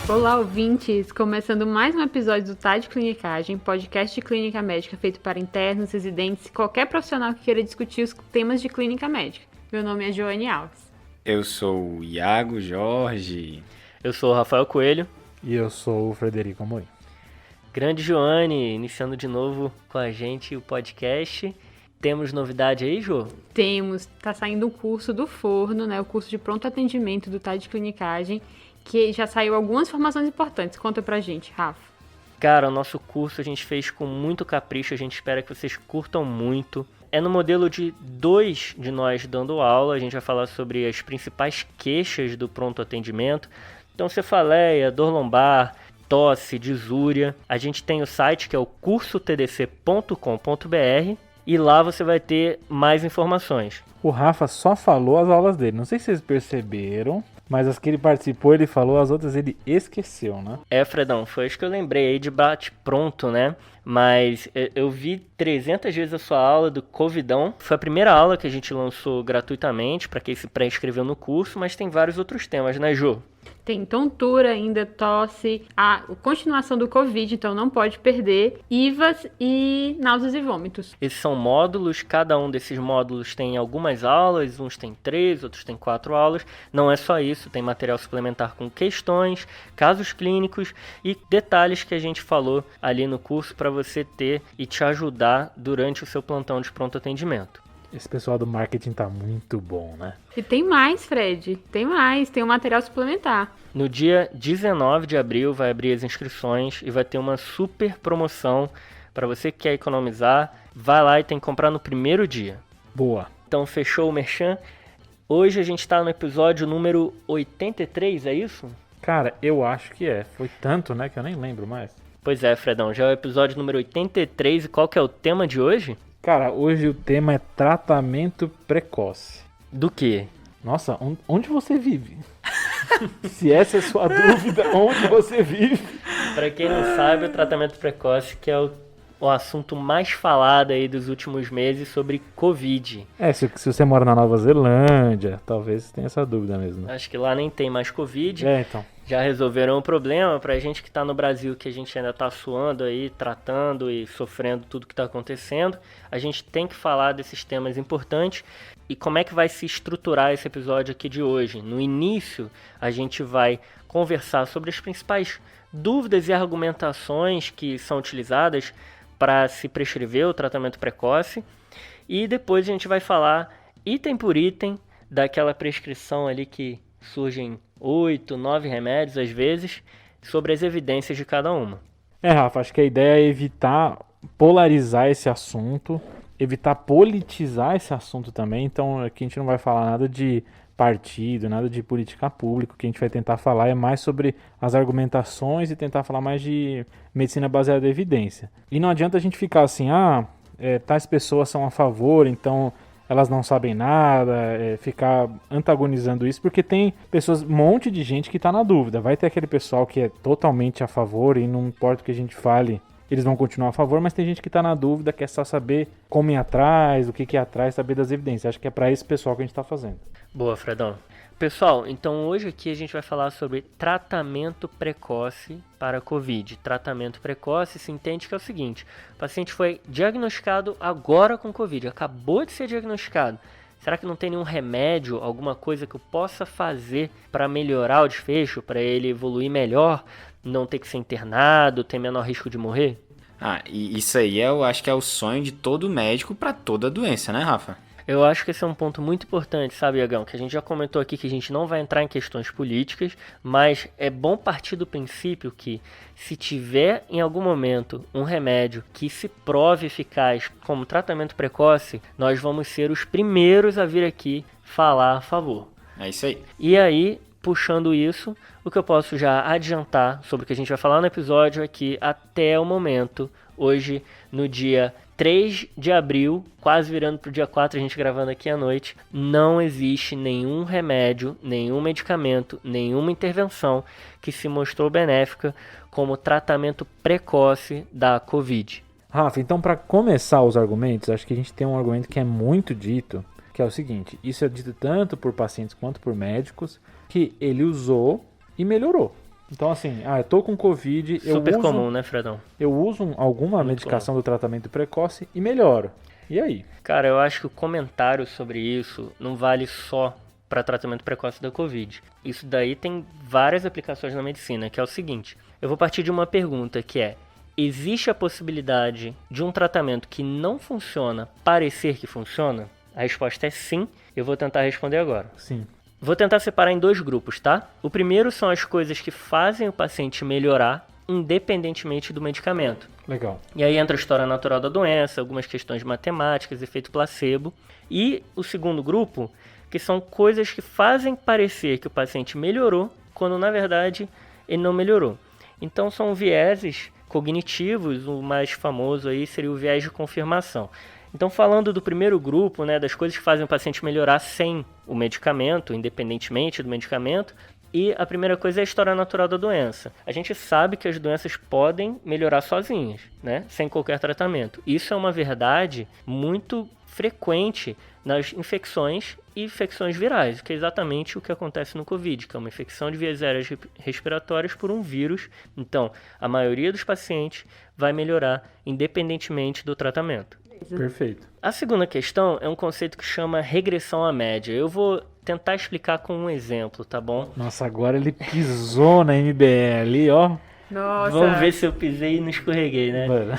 Olá, ouvintes! Começando mais um episódio do Tá de Clinicagem, podcast de clínica médica feito para internos, residentes e qualquer profissional que queira discutir os temas de clínica médica. Meu nome é Joane Alves. Eu sou o Iago Jorge. Eu sou o Rafael Coelho. E eu sou o Frederico Amorim. Grande Joane, iniciando de novo com a gente o podcast. Temos novidade aí, Jô? Temos, tá saindo o curso do Forno, né? O curso de pronto atendimento do Tá de Clinicagem, que já saiu algumas informações importantes. Conta pra gente, Rafa. Cara, o nosso curso a gente fez com muito capricho, a gente espera que vocês curtam muito. É no modelo de 2 de nós dando aula, a gente vai falar sobre as principais queixas do pronto atendimento. Então, cefaleia, dor lombar, tosse, disúria. A gente tem o site que é o cursotdc.com.br e lá você vai ter mais informações. O Rafa só falou as aulas dele, não sei se vocês perceberam, mas as que ele participou ele falou, as outras ele esqueceu, né? Fredão, foi isso que eu lembrei aí de bate pronto, né? Mas eu vi 300 vezes a sua aula do Covidão. Foi a primeira aula que a gente lançou gratuitamente para quem se pré-inscreveu no curso, mas tem vários outros temas, né, Jô? Tem tontura ainda, tosse, a continuação do Covid, então não pode perder, IVAs e náuseas e vômitos. Esses são módulos, cada um desses módulos tem algumas aulas, uns tem 3, outros tem 4 aulas. Não é só isso, tem material suplementar com questões, casos clínicos e detalhes que a gente falou ali no curso para você ter e te ajudar durante o seu plantão de pronto atendimento. Esse pessoal do marketing tá muito bom, né? E tem mais, Fred, tem um material suplementar. No dia 19 de abril vai abrir as inscrições e vai ter uma super promoção para você que quer economizar. Vai lá e tem que comprar no primeiro dia. Boa. Então fechou o merchan. Hoje a gente está no episódio número 83, é isso? Cara, eu acho que é. Foi tanto, né, que eu nem lembro mais. Pois é, Fredão, já é o episódio número 83 e qual que é o tema de hoje? Cara, hoje o tema é tratamento precoce. Do quê? Nossa, onde você vive? Se essa é a sua dúvida, onde você vive? Para quem não sabe, o tratamento precoce que é o assunto mais falado aí dos últimos meses sobre Covid. Se você mora na Nova Zelândia, talvez tenha essa dúvida mesmo. Acho que lá nem tem mais Covid. Então. Já resolveram o problema. Pra gente que tá no Brasil, que a gente ainda tá suando aí, tratando e sofrendo tudo que tá acontecendo, a gente tem que falar desses temas importantes. E como é que vai se estruturar esse episódio aqui de hoje? No início, a gente vai conversar sobre as principais dúvidas e argumentações que são utilizadas para se prescrever o tratamento precoce. E depois a gente vai falar item por item daquela prescrição ali que surgem 8, 9 remédios às vezes, sobre as evidências de cada uma. Rafa, acho que a ideia é evitar polarizar esse assunto, evitar politizar esse assunto também. Então aqui a gente não vai falar nada de partido, nada de política pública. O que a gente vai tentar falar é mais sobre as argumentações e tentar falar mais de medicina baseada em evidência. E não adianta a gente ficar assim, tais pessoas são a favor, então elas não sabem nada, ficar antagonizando isso, porque tem um monte de gente que está na dúvida. Vai ter aquele pessoal que é totalmente a favor e não importa o que a gente fale, eles vão continuar a favor, mas tem gente que está na dúvida, quer só saber como ir atrás, o que é atrás, saber das evidências. Acho que é para esse pessoal que a gente está fazendo. Boa, Fredão. Pessoal, então hoje aqui a gente vai falar sobre tratamento precoce para Covid. Tratamento precoce se entende que é o seguinte: o paciente foi diagnosticado agora com Covid, acabou de ser diagnosticado. Será que não tem nenhum remédio, alguma coisa que eu possa fazer para melhorar o desfecho, para ele evoluir melhor, não ter que ser internado, ter menor risco de morrer? E isso aí eu acho que é o sonho de todo médico para toda doença, né, Rafa? Eu acho que esse é um ponto muito importante, sabe, Iagão? Que a gente já comentou aqui que a gente não vai entrar em questões políticas, mas é bom partir do princípio que se tiver em algum momento um remédio que se prove eficaz como tratamento precoce, nós vamos ser os primeiros a vir aqui falar a favor. É isso aí. E aí, puxando isso, o que eu posso já adiantar sobre o que a gente vai falar no episódio é que até o momento, hoje, no dia 3 de abril, quase virando para o dia 4, a gente gravando aqui à noite, não existe nenhum remédio, nenhum medicamento, nenhuma intervenção que se mostrou benéfica como tratamento precoce da Covid. Rafa, então para começar os argumentos, acho que a gente tem um argumento que é muito dito, que é o seguinte: isso é dito tanto por pacientes quanto por médicos, que ele usou e melhorou. Então, assim, eu tô com Covid, Super comum, né, Fredão? eu uso alguma medicação do tratamento precoce e melhoro. E aí? Cara, eu acho que o comentário sobre isso não vale só para tratamento precoce da Covid. Isso daí tem várias aplicações na medicina, que é o seguinte. Eu vou partir de uma pergunta que é: existe a possibilidade de um tratamento que não funciona parecer que funciona? A resposta é sim. Eu vou tentar responder agora. Sim. Vou tentar separar em 2 grupos, tá? O primeiro são as coisas que fazem o paciente melhorar independentemente do medicamento. Legal. E aí entra a história natural da doença, algumas questões matemáticas, efeito placebo. E o segundo grupo, que são coisas que fazem parecer que o paciente melhorou, quando na verdade ele não melhorou. Então são vieses cognitivos, o mais famoso aí seria o viés de confirmação. Então, falando do primeiro grupo, né, das coisas que fazem o paciente melhorar sem o medicamento, independentemente do medicamento, e a primeira coisa é a história natural da doença. A gente sabe que as doenças podem melhorar sozinhas, né, sem qualquer tratamento. Isso é uma verdade muito frequente nas infecções e infecções virais, que é exatamente o que acontece no Covid, que é uma infecção de vias aéreas respiratórias por um vírus. Então, a maioria dos pacientes vai melhorar independentemente do tratamento. Perfeito. A segunda questão é um conceito que chama regressão à média. Eu vou tentar explicar com um exemplo, tá bom? Nossa, agora ele pisou na MBL ali, ó. Nossa. Vamos ver se eu pisei e não escorreguei, né? Mano.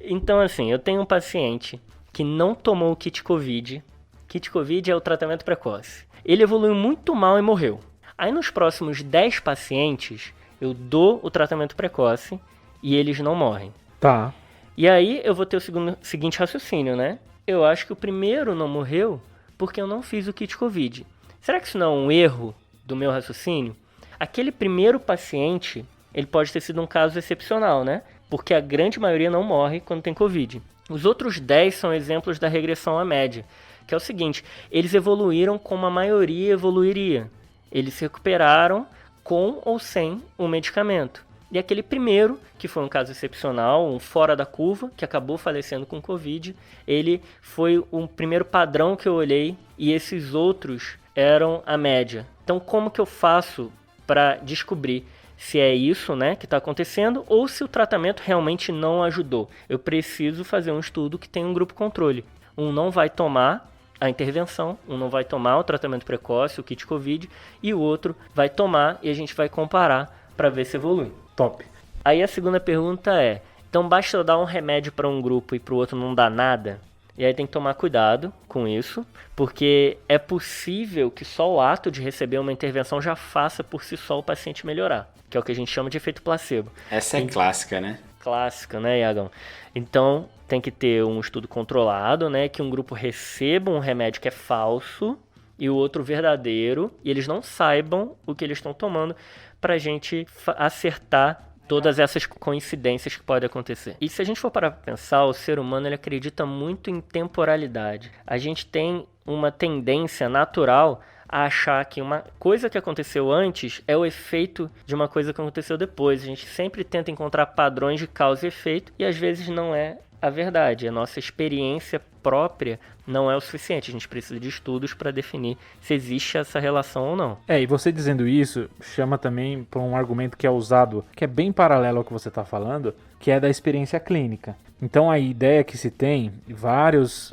Então, assim, eu tenho um paciente que não tomou o kit Covid. Kit Covid é o tratamento precoce. Ele evoluiu muito mal e morreu. Aí, nos próximos 10 pacientes, eu dou o tratamento precoce e eles não morrem. Tá. E aí eu vou ter o seguinte raciocínio, né? Eu acho que o primeiro não morreu porque eu não fiz o kit Covid. Será que isso não é um erro do meu raciocínio? Aquele primeiro paciente, ele pode ter sido um caso excepcional, né? Porque a grande maioria não morre quando tem Covid. Os outros 10 são exemplos da regressão à média, que é o seguinte: eles evoluíram como a maioria evoluiria. Eles se recuperaram com ou sem o medicamento. E aquele primeiro, que foi um caso excepcional, um fora da curva, que acabou falecendo com Covid, ele foi o primeiro padrão que eu olhei e esses outros eram a média. Então, como que eu faço para descobrir se é isso, né, que está acontecendo ou se o tratamento realmente não ajudou? Eu preciso fazer um estudo que tem um grupo controle. Um não vai tomar a intervenção, um não vai tomar o tratamento precoce, o kit Covid, e o outro vai tomar e a gente vai comparar para ver se evolui. Top. Aí a segunda pergunta é: então basta eu dar um remédio para um grupo e para o outro não dá nada? E aí tem que tomar cuidado com isso, porque é possível que só o ato de receber uma intervenção já faça por si só o paciente melhorar, que é o que a gente chama de efeito placebo. Essa é clássica, né? Clássica, né, Iagão? Então tem que ter um estudo controlado, né, que um grupo receba um remédio que é falso e o outro verdadeiro, e eles não saibam o que eles estão tomando, para a gente acertar todas essas coincidências que podem acontecer. E se a gente for parar para pensar, o ser humano ele acredita muito em temporalidade. A gente tem uma tendência natural a achar que uma coisa que aconteceu antes é o efeito de uma coisa que aconteceu depois. A gente sempre tenta encontrar padrões de causa e efeito e às vezes não é a verdade. A nossa experiência própria não é o suficiente. A gente precisa de estudos para definir se existe essa relação ou não. E você dizendo isso chama também para um argumento que é usado, que é bem paralelo ao que você está falando, que é da experiência clínica. Então a ideia que se tem, várias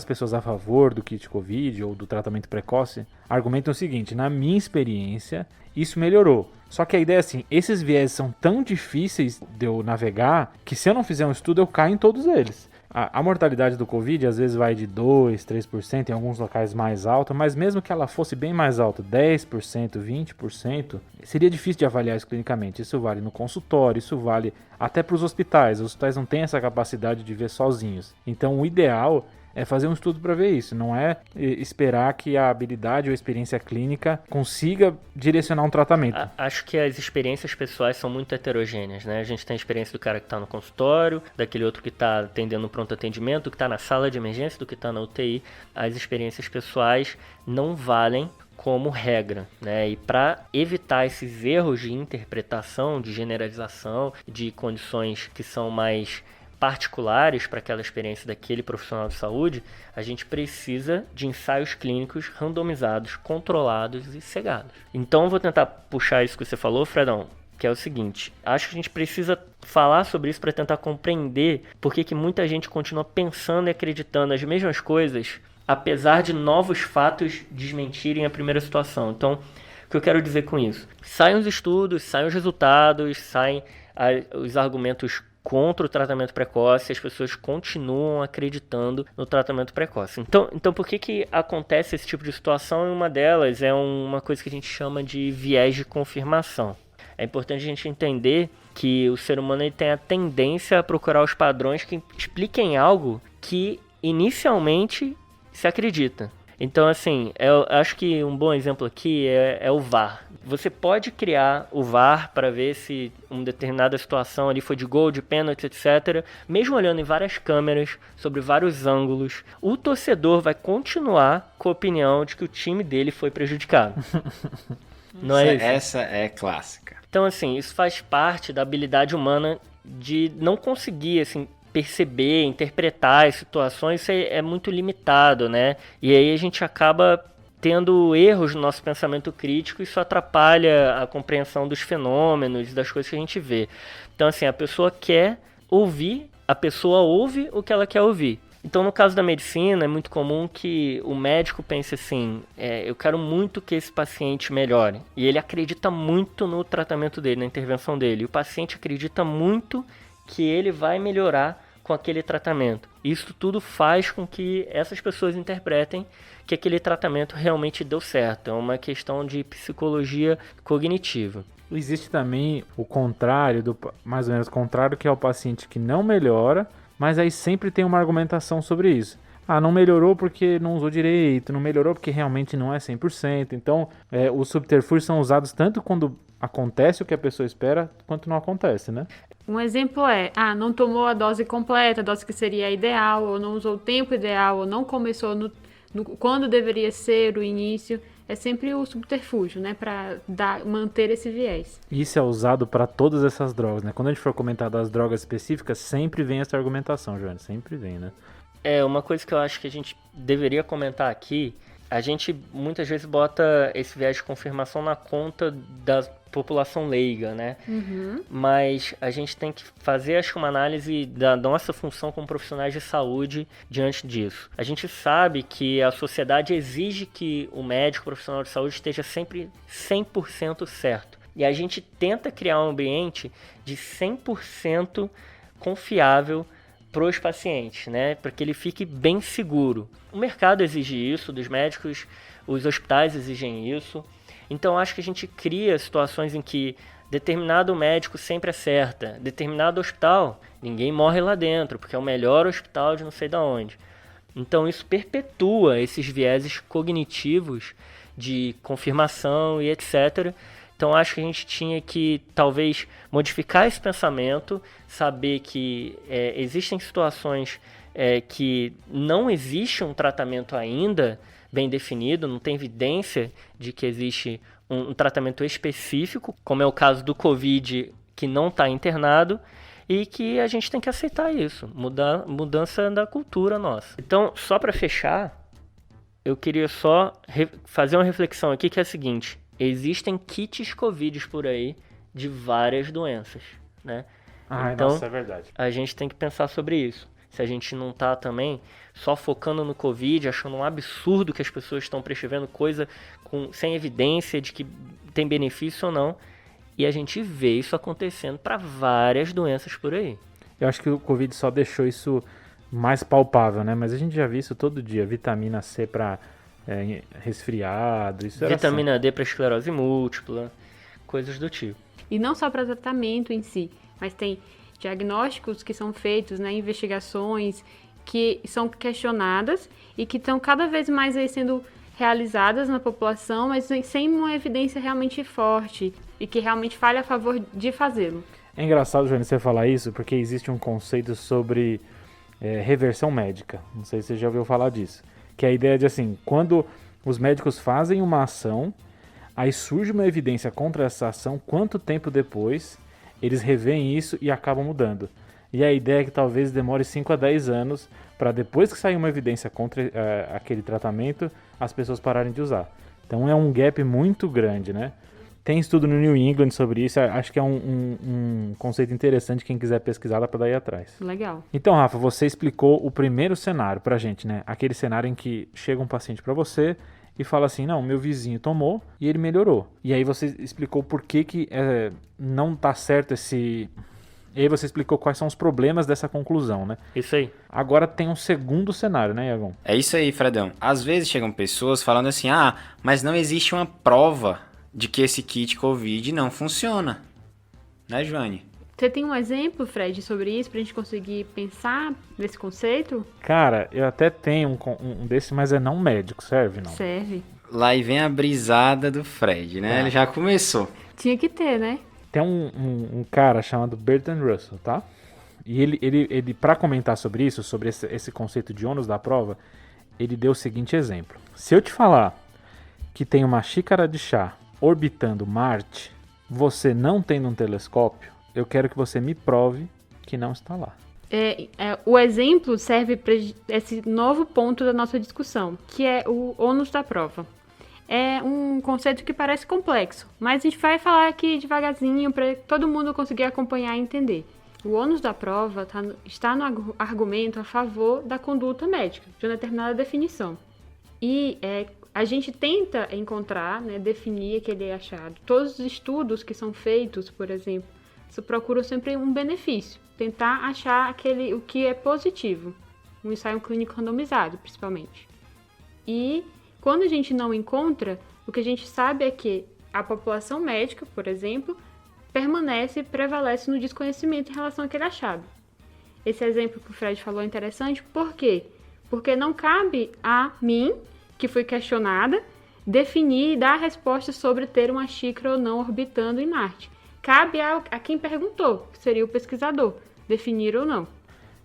pessoas a favor do kit Covid ou do tratamento precoce argumentam o seguinte: na minha experiência, isso melhorou. Só que a ideia é assim, esses viés são tão difíceis de eu navegar que se eu não fizer um estudo eu caio em todos eles. A mortalidade do Covid às vezes vai de 2%, 3%, em alguns locais mais alta, mas mesmo que ela fosse bem mais alta, 10%, 20%, seria difícil de avaliar isso clinicamente. Isso vale no consultório, isso vale até para os hospitais. Os hospitais não têm essa capacidade de ver sozinhos. Então o ideal é fazer um estudo para ver isso, não é esperar que a habilidade ou a experiência clínica consiga direcionar um tratamento. Acho que as experiências pessoais são muito heterogêneas, né? A gente tem a experiência do cara que está no consultório, daquele outro que está atendendo no pronto atendimento, do que está na sala de emergência, do que está na UTI. As experiências pessoais não valem como regra, né? E para evitar esses erros de interpretação, de generalização, de condições que são mais particulares para aquela experiência daquele profissional de saúde, a gente precisa de ensaios clínicos randomizados, controlados e cegados. Então eu vou tentar puxar isso que você falou, Fredão, que é o seguinte: acho que a gente precisa falar sobre isso para tentar compreender por que muita gente continua pensando e acreditando nas mesmas coisas, apesar de novos fatos desmentirem a primeira situação. Então, o que eu quero dizer com isso? Saem os estudos, saem os resultados, saem os argumentos contra o tratamento precoce, as pessoas continuam acreditando no tratamento precoce. Então por que acontece esse tipo de situação? E uma delas é uma coisa que a gente chama de viés de confirmação. É importante a gente entender que o ser humano ele tem a tendência a procurar os padrões que expliquem algo que inicialmente se acredita. Então, assim, eu acho que um bom exemplo aqui é o VAR. Você pode criar o VAR para ver se uma determinada situação ali foi de gol, de pênalti, etc. Mesmo olhando em várias câmeras, sobre vários ângulos, o torcedor vai continuar com a opinião de que o time dele foi prejudicado. Não é isso? Essa é clássica. Então, assim, isso faz parte da habilidade humana de não conseguir, assim, perceber, interpretar as situações. Isso é muito limitado, né? E aí a gente acaba tendo erros no nosso pensamento crítico, isso atrapalha a compreensão dos fenômenos, das coisas que a gente vê. Então, assim, a pessoa quer ouvir, a pessoa ouve o que ela quer ouvir. Então, no caso da medicina, é muito comum que o médico pense assim, eu quero muito que esse paciente melhore. E ele acredita muito no tratamento dele, na intervenção dele. E o paciente acredita muito que ele vai melhorar com aquele tratamento. Isso tudo faz com que essas pessoas interpretem que aquele tratamento realmente deu certo. É uma questão de psicologia cognitiva. Existe também o contrário, mais ou menos o contrário, que é o paciente que não melhora, mas aí sempre tem uma argumentação sobre isso. Ah, não melhorou porque não usou direito, não melhorou porque realmente não é 100%. Então, os subterfúgios são usados tanto quando acontece o que a pessoa espera, quanto não acontece, né? Um exemplo não tomou a dose completa, a dose que seria a ideal, ou não usou o tempo ideal, ou não começou quando deveria ser o início. É sempre o subterfúgio, né, para manter esse viés. Isso é usado para todas essas drogas, né? Quando a gente for comentar das drogas específicas, sempre vem essa argumentação, Joana, sempre vem, né? Uma coisa que eu acho que a gente deveria comentar aqui, a gente muitas vezes bota esse viés de confirmação na conta da população leiga, né? Uhum. Mas a gente tem que fazer, acho que, uma análise da nossa função como profissionais de saúde diante disso. A gente sabe que a sociedade exige que o médico profissional de saúde esteja sempre 100% certo. E a gente tenta criar um ambiente de 100% confiável para os pacientes, né? Para que ele fique bem seguro. O mercado exige isso dos médicos, os hospitais exigem isso. Então, acho que a gente cria situações em que determinado médico sempre acerta, determinado hospital, ninguém morre lá dentro, porque é o melhor hospital de não sei de onde. Então, isso perpetua esses vieses cognitivos de confirmação e etc. Então, acho que a gente tinha que, talvez, modificar esse pensamento, saber que existem situações que não existe um tratamento ainda bem definido, não tem evidência de que existe um tratamento específico, como é o caso do Covid, que não está internado, e que a gente tem que aceitar isso, mudança da cultura nossa. Então, só para fechar, eu queria só fazer uma reflexão aqui, que é a seguinte: existem kits Covid por aí de várias doenças, né? Então, nossa, é verdade. A gente tem que pensar sobre isso. Se a gente não está também só focando no Covid, achando um absurdo que as pessoas estão prescrevendo coisa sem evidência de que tem benefício ou não, e a gente vê isso acontecendo para várias doenças por aí. Eu acho que o Covid só deixou isso mais palpável, né? Mas a gente já viu isso todo dia, vitamina C para resfriado, isso era vitamina D para esclerose múltipla, coisas do tipo. E não só para tratamento em si, mas tem diagnósticos que são feitos, né, investigações que são questionadas e que estão cada vez mais aí sendo realizadas na população, mas sem uma evidência realmente forte e que realmente fale a favor de fazê-lo. É engraçado, Joana, você falar isso, porque existe um conceito sobre reversão médica. Não sei se você já ouviu falar disso. Que é a ideia de, assim, quando os médicos fazem uma ação, aí surge uma evidência contra essa ação, quanto tempo depois eles revêem isso e acabam mudando. E a ideia é que talvez demore 5 a 10 anos para depois que sair uma evidência contra aquele tratamento, as pessoas pararem de usar. Então é um gap muito grande, né? Tem estudo no New England sobre isso, acho que é um conceito interessante, quem quiser pesquisar dá para dar aí atrás. Legal. Então, Rafa, você explicou o primeiro cenário pra gente, né? Aquele cenário em que chega um paciente pra você e fala assim, não, meu vizinho tomou e ele melhorou. E aí você explicou por que não tá certo esse... E aí você explicou quais são os problemas dessa conclusão, né? Isso aí. Agora tem um segundo cenário, né, Iagão? É isso aí, Fredão. Às vezes chegam pessoas falando assim, mas não existe uma prova de que esse kit Covid não funciona. Né, Joane? Você tem um exemplo, Fred, sobre isso, pra gente conseguir pensar nesse conceito? Cara, eu até tenho um desse, mas é não médico, serve não? Serve. Lá e vem a brisada do Fred, né? Ele já começou. Tinha que ter, né? Tem um cara chamado Bertrand Russell, tá? E ele para comentar sobre isso, sobre esse conceito de ônus da prova, ele deu o seguinte exemplo. Se eu te falar que tem uma xícara de chá orbitando Marte, você não tendo um telescópio, eu quero que você me prove que não está lá. O exemplo serve para esse novo ponto da nossa discussão, que é o ônus da prova. É um conceito que parece complexo, mas a gente vai falar aqui devagarzinho para todo mundo conseguir acompanhar e entender. O ônus da prova está no argumento a favor da conduta médica, de uma determinada definição. E a gente tenta encontrar, né, definir aquele achado. Todos os estudos que são feitos, por exemplo, procuram sempre um benefício, tentar achar o que é positivo, um ensaio clínico randomizado, principalmente. E quando a gente não encontra, o que a gente sabe é que a população médica, por exemplo, prevalece no desconhecimento em relação àquele achado. Esse exemplo que o Fred falou é interessante, por quê? Porque não cabe a mim, que fui questionada, definir e dar a resposta sobre ter uma xícara ou não orbitando em Marte. Cabe a quem perguntou, que seria o pesquisador, definir ou não.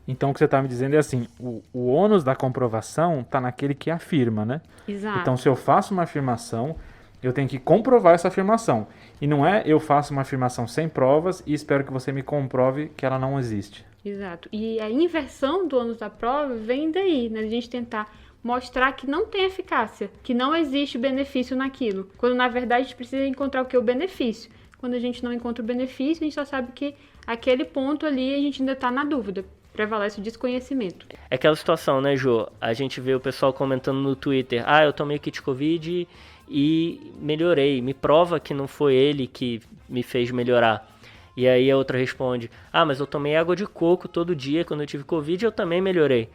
Então o que você está me dizendo é assim, o ônus da comprovação está naquele que afirma, né? Exato. Então se eu faço uma afirmação, eu tenho que comprovar essa afirmação. E não é eu faço uma afirmação sem provas e espero que você me comprove que ela não existe. Exato. E a inversão do ônus da prova vem daí, né? A gente tentar mostrar que não tem eficácia, que não existe benefício naquilo. Quando na verdade a gente precisa encontrar o que é o benefício. Quando a gente não encontra o benefício, a gente só sabe que aquele ponto ali a gente ainda está na dúvida. Prevalece o desconhecimento. É aquela situação, né, Jô? A gente vê o pessoal comentando no Twitter, eu tomei kit Covid e melhorei. Me prova que não foi ele que me fez melhorar. E aí a outra responde, mas eu tomei água de coco todo dia quando eu tive Covid e eu também melhorei.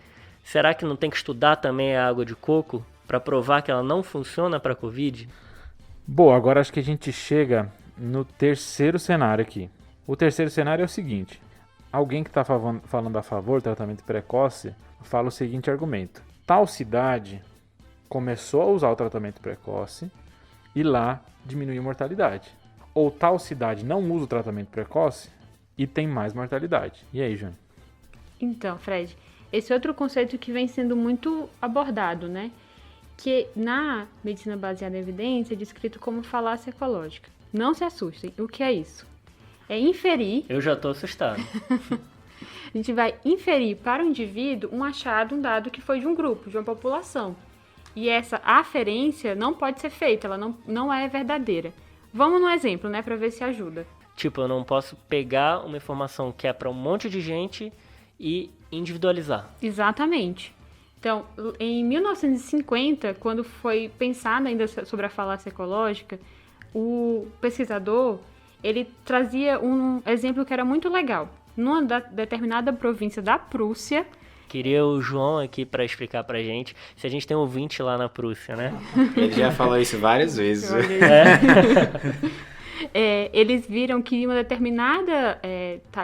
Será que não tem que estudar também a água de coco para provar que ela não funciona para Covid? Bom, agora acho que a gente chega no terceiro cenário aqui. O terceiro cenário é o seguinte. Alguém que está falando a favor do tratamento precoce fala o seguinte argumento. Tal cidade começou a usar o tratamento precoce e lá diminuiu a mortalidade. Ou tal cidade não usa o tratamento precoce e tem mais mortalidade. E aí, João? Então, Fred, esse outro conceito que vem sendo muito abordado, né? Que na medicina baseada em evidência é descrito como falácia ecológica. Não se assustem, o que é isso? É inferir... Eu já estou assustado. A gente vai inferir para o indivíduo um achado, um dado que foi de um grupo, de uma população. E essa aferência não pode ser feita, ela não é verdadeira. Vamos no exemplo, né, para ver se ajuda. Tipo, eu não posso pegar uma informação que é para um monte de gente e individualizar. Exatamente. Então, em 1950, quando foi pensada ainda sobre a falácia ecológica, o pesquisador, ele trazia um exemplo que era muito legal. Numa determinada província da Prússia... Queria o João aqui para explicar pra gente, se a gente tem um ouvinte lá na Prússia, né? Ele já falou isso várias vezes. Eles viram que uma determinada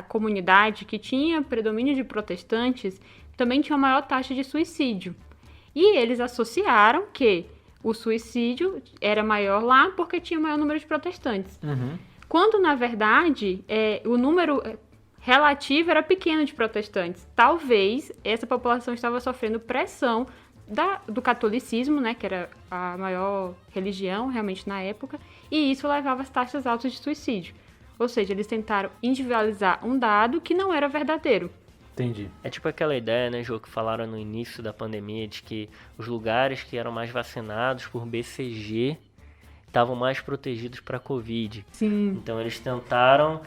comunidade que tinha predomínio de protestantes também tinha uma maior taxa de suicídio. E eles associaram que o suicídio era maior lá porque tinha maior número de protestantes. Uhum. Quando, na verdade, o número relativo era pequeno de protestantes. Talvez essa população estava sofrendo pressão do catolicismo, né, que era a maior religião realmente na época, e isso levava às taxas altas de suicídio. Ou seja, eles tentaram individualizar um dado que não era verdadeiro. Entendi. É tipo aquela ideia, né, Jô, que falaram no início da pandemia, de que os lugares que eram mais vacinados por BCG estavam mais protegidos para Covid. Sim. Então eles tentaram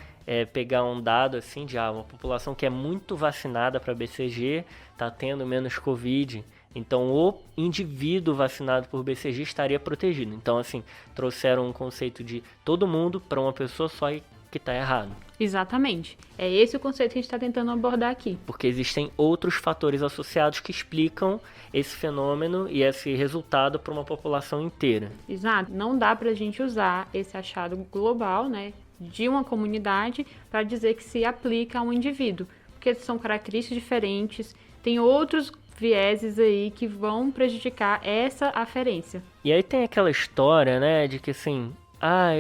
pegar um dado assim de uma população que é muito vacinada para BCG está tendo menos Covid. Então o indivíduo vacinado por BCG estaria protegido. Então assim, trouxeram um conceito de todo mundo para uma pessoa só e que está errado. Exatamente. É esse o conceito que a gente está tentando abordar aqui. Porque existem outros fatores associados que explicam esse fenômeno e esse resultado para uma população inteira. Exato. Não dá para a gente usar esse achado global, né, de uma comunidade para dizer que se aplica a um indivíduo. Porque são características diferentes, tem outros vieses aí que vão prejudicar essa aferência. E aí tem aquela história, né, de que assim,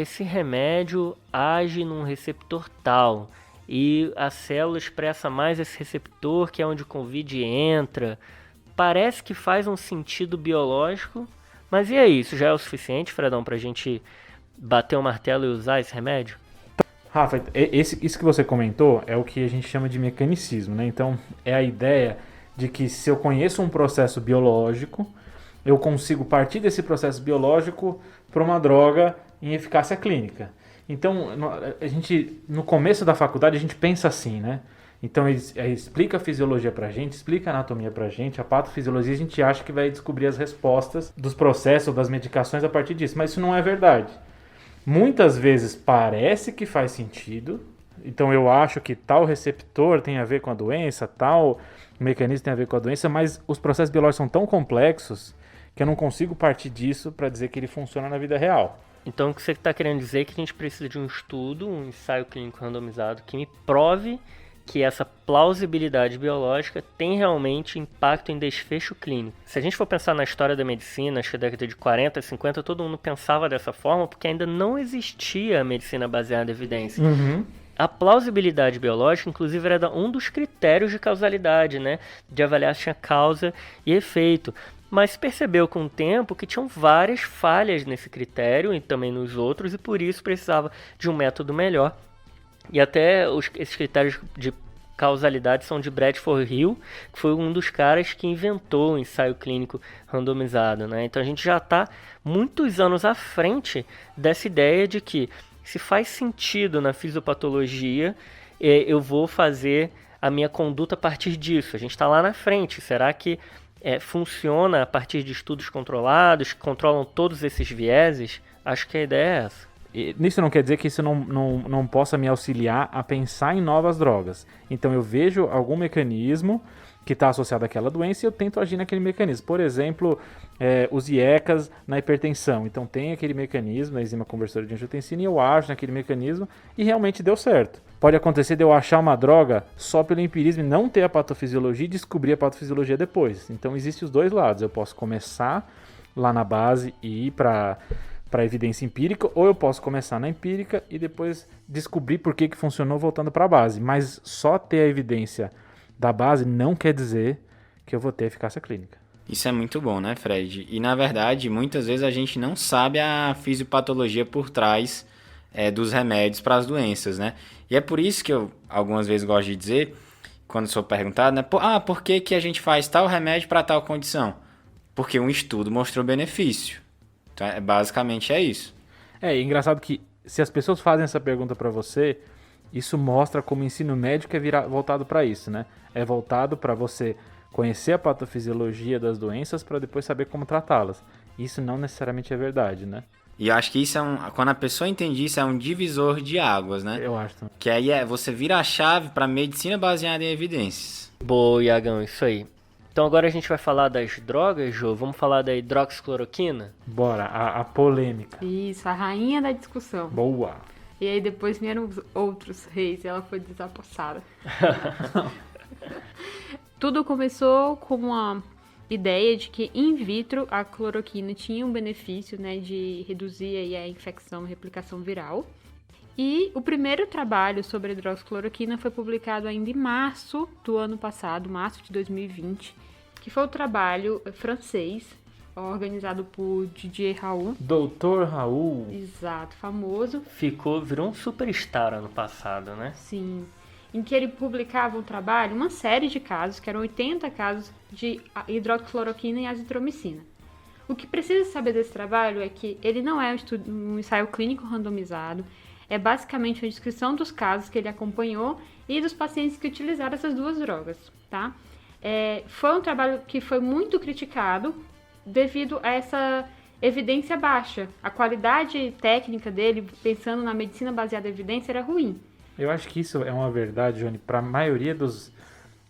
esse remédio age num receptor tal e a célula expressa mais esse receptor, que é onde o Covid entra. Parece que faz um sentido biológico, mas e aí? Isso já é o suficiente, Fredão, pra gente bater o martelo e usar esse remédio? Rafa, isso que você comentou é o que a gente chama de mecanicismo, né? Então, é a ideia de que se eu conheço um processo biológico, eu consigo partir desse processo biológico para uma droga em eficácia clínica. Então, a gente, no começo da faculdade, a gente pensa assim, né? Então, explica a fisiologia pra gente, explica a anatomia pra gente, a patofisiologia, a gente acha que vai descobrir as respostas dos processos ou das medicações a partir disso, mas isso não é verdade. Muitas vezes parece que faz sentido, então eu acho que tal receptor tem a ver com a doença, tal mecanismo tem a ver com a doença, mas os processos biológicos são tão complexos que eu não consigo partir disso para dizer que ele funciona na vida real. Então o que você está querendo dizer é que a gente precisa de um estudo, um ensaio clínico randomizado que me prove que essa plausibilidade biológica tem realmente impacto em desfecho clínico. Se a gente for pensar na história da medicina, acho que na década de 40, 50, todo mundo pensava dessa forma porque ainda não existia a medicina baseada em evidência. Uhum. A plausibilidade biológica, inclusive, era um dos critérios de causalidade, né? De avaliar se tinha causa e efeito. Mas percebeu com o tempo que tinham várias falhas nesse critério e também nos outros, e por isso precisava de um método melhor. E até esses critérios de causalidade são de Bradford Hill, que foi um dos caras que inventou o ensaio clínico randomizado, né? Então a gente já está muitos anos à frente dessa ideia de que se faz sentido na fisiopatologia, eu vou fazer a minha conduta a partir disso. A gente está lá na frente. Será que funciona a partir de estudos controlados, que controlam todos esses vieses? Acho que a ideia é essa. Isso não quer dizer que isso não possa me auxiliar a pensar em novas drogas. Então eu vejo algum mecanismo que está associado àquela doença e eu tento agir naquele mecanismo. Por exemplo, os IECAs na hipertensão. Então tem aquele mecanismo, a enzima conversora de angiotensina, e eu acho naquele mecanismo e realmente deu certo. Pode acontecer de eu achar uma droga só pelo empirismo e não ter a patofisiologia e descobrir a patofisiologia depois. Então existem os dois lados. Eu posso começar lá na base e ir para a evidência empírica, ou eu posso começar na empírica e depois descobrir por que funcionou voltando para a base. Mas só ter a evidência da base não quer dizer que eu vou ter eficácia clínica. Isso é muito bom, né, Fred? E, na verdade, muitas vezes a gente não sabe a fisiopatologia por trás dos remédios para as doenças, né? E é por isso que eu, algumas vezes, gosto de dizer, quando sou perguntado, né? Por que a gente faz tal remédio para tal condição? Porque um estudo mostrou benefício. Então, basicamente é isso. É engraçado que se as pessoas fazem essa pergunta para você, isso mostra como o ensino médico é voltado para isso, né? É voltado para você conhecer a patofisiologia das doenças para depois saber como tratá-las. Isso não necessariamente é verdade, né? E eu acho que isso quando a pessoa entende isso, é um divisor de águas, né? Eu acho também. Que aí você vira a chave para medicina baseada em evidências. Boa, Iagão, isso aí. Então agora a gente vai falar das drogas, Jô. Vamos falar da hidroxicloroquina? Bora, a polêmica. Isso, a rainha da discussão. Boa. E aí depois vieram os outros reis e ela foi desapossada. Tudo começou com uma ideia de que in vitro a cloroquina tinha um benefício, né, de reduzir aí a infecção e replicação viral. E o primeiro trabalho sobre a hidroxicloroquina foi publicado ainda em março do ano passado, março de 2020, que foi o trabalho francês, organizado por Didier Raoult. Doutor Raul. Exato, famoso. Virou um superstar ano passado, né? Sim. Em que ele publicava um trabalho, uma série de casos, que eram 80 casos de hidroxicloroquina e azitromicina. O que precisa saber desse trabalho é que ele não é um ensaio clínico randomizado, é basicamente a descrição dos casos que ele acompanhou e dos pacientes que utilizaram essas duas drogas, tá? Foi um trabalho que foi muito criticado devido a essa evidência baixa. A qualidade técnica dele, pensando na medicina baseada em evidência, era ruim. Eu acho que isso é uma verdade, Johnny, para a maioria dos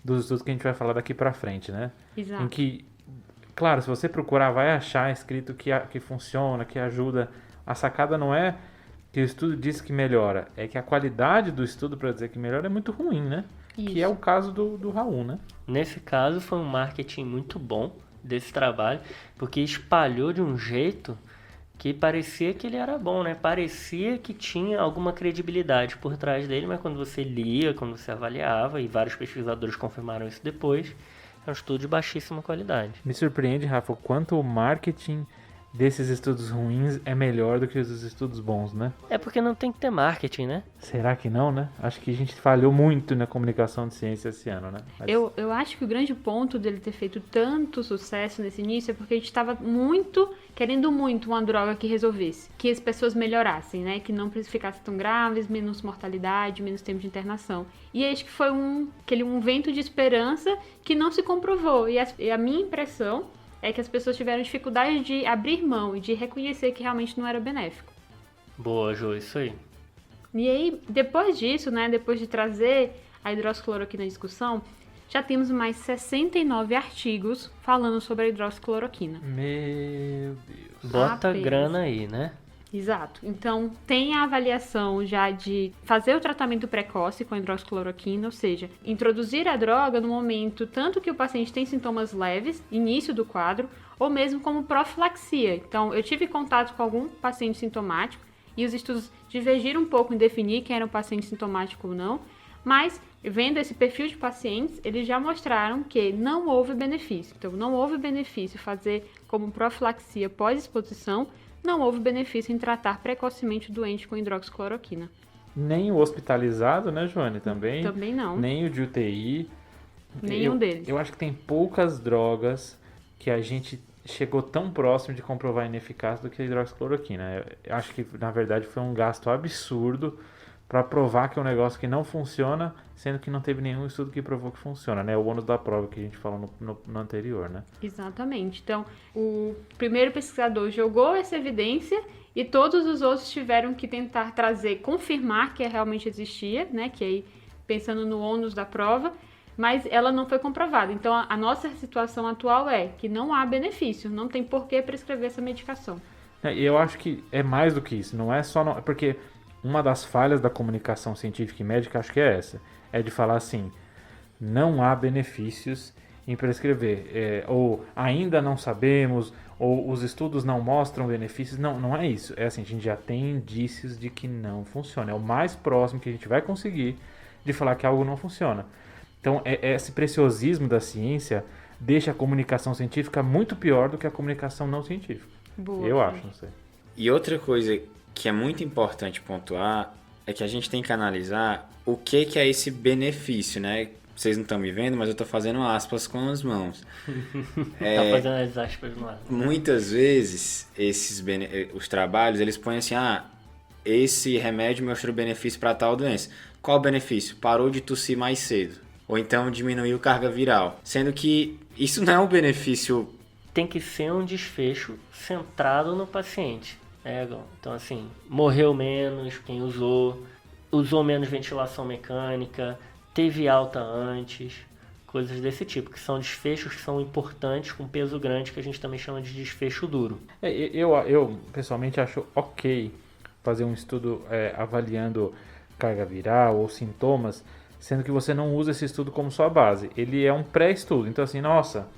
estudos que a gente vai falar daqui para frente, né? Exato. Em que, claro, se você procurar, vai achar escrito que funciona, que ajuda. A sacada não é que o estudo diz que melhora, é que a qualidade do estudo para dizer que melhora é muito ruim, né? Isso. Que é o caso do Raul, né? Nesse caso foi um marketing muito bom desse trabalho, porque espalhou de um jeito que parecia que ele era bom, né? Parecia que tinha alguma credibilidade por trás dele, mas quando você lia, quando você avaliava, e vários pesquisadores confirmaram isso depois, é um estudo de baixíssima qualidade. Me surpreende, Rafa, o quanto o marketing desses estudos ruins é melhor do que os estudos bons, né? É porque não tem que ter marketing, né? Será que não, né? Acho que a gente falhou muito na comunicação de ciência esse ano, né? Mas... Eu acho que o grande ponto dele ter feito tanto sucesso nesse início é porque a gente estava querendo muito uma droga que resolvesse, que as pessoas melhorassem, né? Que não ficassem tão graves, menos mortalidade, menos tempo de internação. E acho que foi um vento de esperança que não se comprovou. E a minha impressão é que as pessoas tiveram dificuldade de abrir mão e de reconhecer que realmente não era benéfico. Boa, Jô, isso aí. E aí, depois disso, né, depois de trazer a hidroxicloroquina na discussão, já temos mais 69 artigos falando sobre a hidroxicloroquina. Meu Deus. Bota Apenas. grana aí, né? Exato. Então, tem a avaliação já de fazer o tratamento precoce com a hidroxicloroquina, ou seja, introduzir a droga no momento tanto que o paciente tem sintomas leves, início do quadro, ou mesmo como profilaxia. Então, eu tive contato com algum paciente sintomático e os estudos divergiram um pouco em definir quem era um paciente sintomático ou não, mas vendo esse perfil de pacientes, eles já mostraram que não houve benefício. Então, não houve benefício fazer como profilaxia pós-exposição, não houve benefício em tratar precocemente o doente com hidroxicloroquina. Nem o hospitalizado, né, Joane? Também não. Nem o de UTI. Nenhum deles. Eu acho que tem poucas drogas que a gente chegou tão próximo de comprovar a ineficácia do que a hidroxicloroquina. Eu acho que, na verdade, foi um gasto absurdo para provar que é um negócio que não funciona, sendo que não teve nenhum estudo que provou que funciona, né? O ônus da prova que a gente falou no anterior, né? Exatamente. Então, o primeiro pesquisador jogou essa evidência e todos os outros tiveram que tentar confirmar que realmente existia, né? Que aí, pensando no ônus da prova, mas ela não foi comprovada. Então, a nossa situação atual é que não há benefício, não tem por que prescrever essa medicação. Eu acho que é mais do que isso, não é só... Porque uma das falhas da comunicação científica e médica, acho que é essa, é de falar assim, não há benefícios em prescrever, ou ainda não sabemos, ou os estudos não mostram benefícios. Não é isso. É assim, a gente já tem indícios de que não funciona. É o mais próximo que a gente vai conseguir de falar que algo não funciona. Então, esse preciosismo da ciência deixa a comunicação científica muito pior do que a comunicação não científica. Boa, eu acho, não sei. E outra coisa que é muito importante pontuar é que a gente tem que analisar o que é esse benefício, né? Vocês não estão me vendo, mas eu estou fazendo aspas com as mãos. Tá fazendo as aspas no ar. Muitas vezes, os trabalhos, eles põem assim, esse remédio mostrou benefício para tal doença. Qual o benefício? Parou de tossir mais cedo. Ou então diminuiu carga viral. Sendo que isso não é um benefício... Tem que ser um desfecho centrado no paciente. Então, assim, morreu menos quem usou menos ventilação mecânica, teve alta antes, coisas desse tipo, que são desfechos que são importantes, com peso grande, que a gente também chama de desfecho duro. Eu pessoalmente acho ok fazer um estudo avaliando carga viral ou sintomas, sendo que você não usa esse estudo como sua base. Ele é um pré-estudo, então assim, nossa,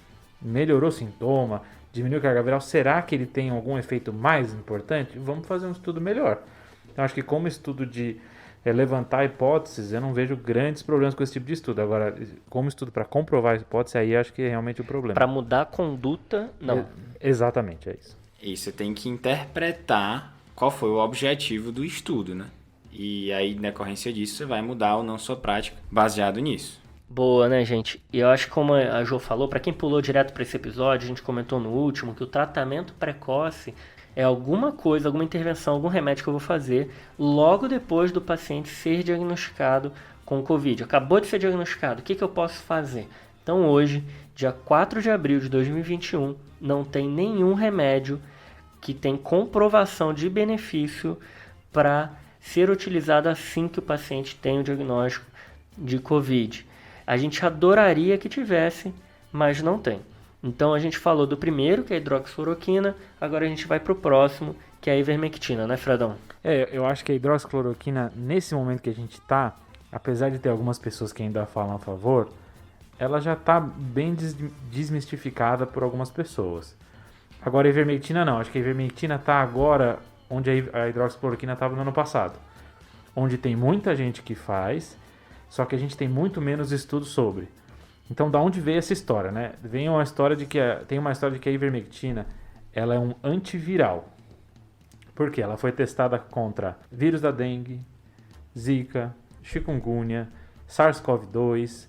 melhorou o sintoma, diminuiu a carga viral, será que ele tem algum efeito mais importante? Vamos fazer um estudo melhor. Então, acho que como estudo de levantar hipóteses, eu não vejo grandes problemas com esse tipo de estudo. Agora, como estudo para comprovar a hipótese, aí acho que é realmente o problema. Para mudar a conduta, não. Exatamente, é isso. E você tem que interpretar qual foi o objetivo do estudo, né? E aí, na decorrência disso, você vai mudar ou não sua prática baseado nisso. Boa, né, gente? E eu acho que, como a Jo falou, para quem pulou direto para esse episódio, a gente comentou no último que o tratamento precoce é alguma coisa, alguma intervenção, algum remédio que eu vou fazer logo depois do paciente ser diagnosticado com Covid. Acabou de ser diagnosticado, o que eu posso fazer? Então hoje, dia 4 de abril de 2021, não tem nenhum remédio que tem comprovação de benefício para ser utilizado assim que o paciente tem o diagnóstico de Covid. A gente adoraria que tivesse, mas não tem. Então a gente falou do primeiro, que é a hidroxicloroquina, agora a gente vai para o próximo, que é a ivermectina, né, Fredão? Eu acho que a hidroxicloroquina, nesse momento que a gente está, apesar de ter algumas pessoas que ainda falam a favor, ela já está bem desmistificada por algumas pessoas. Agora a ivermectina não, acho que a ivermectina está agora onde a hidroxicloroquina estava no ano passado, onde tem muita gente que faz, só que a gente tem muito menos estudos sobre. Então, da onde veio essa história, né? Tem uma história de que a ivermectina, ela é um antiviral. Por quê? Ela foi testada contra vírus da dengue, zika, chikungunya, SARS-CoV-2,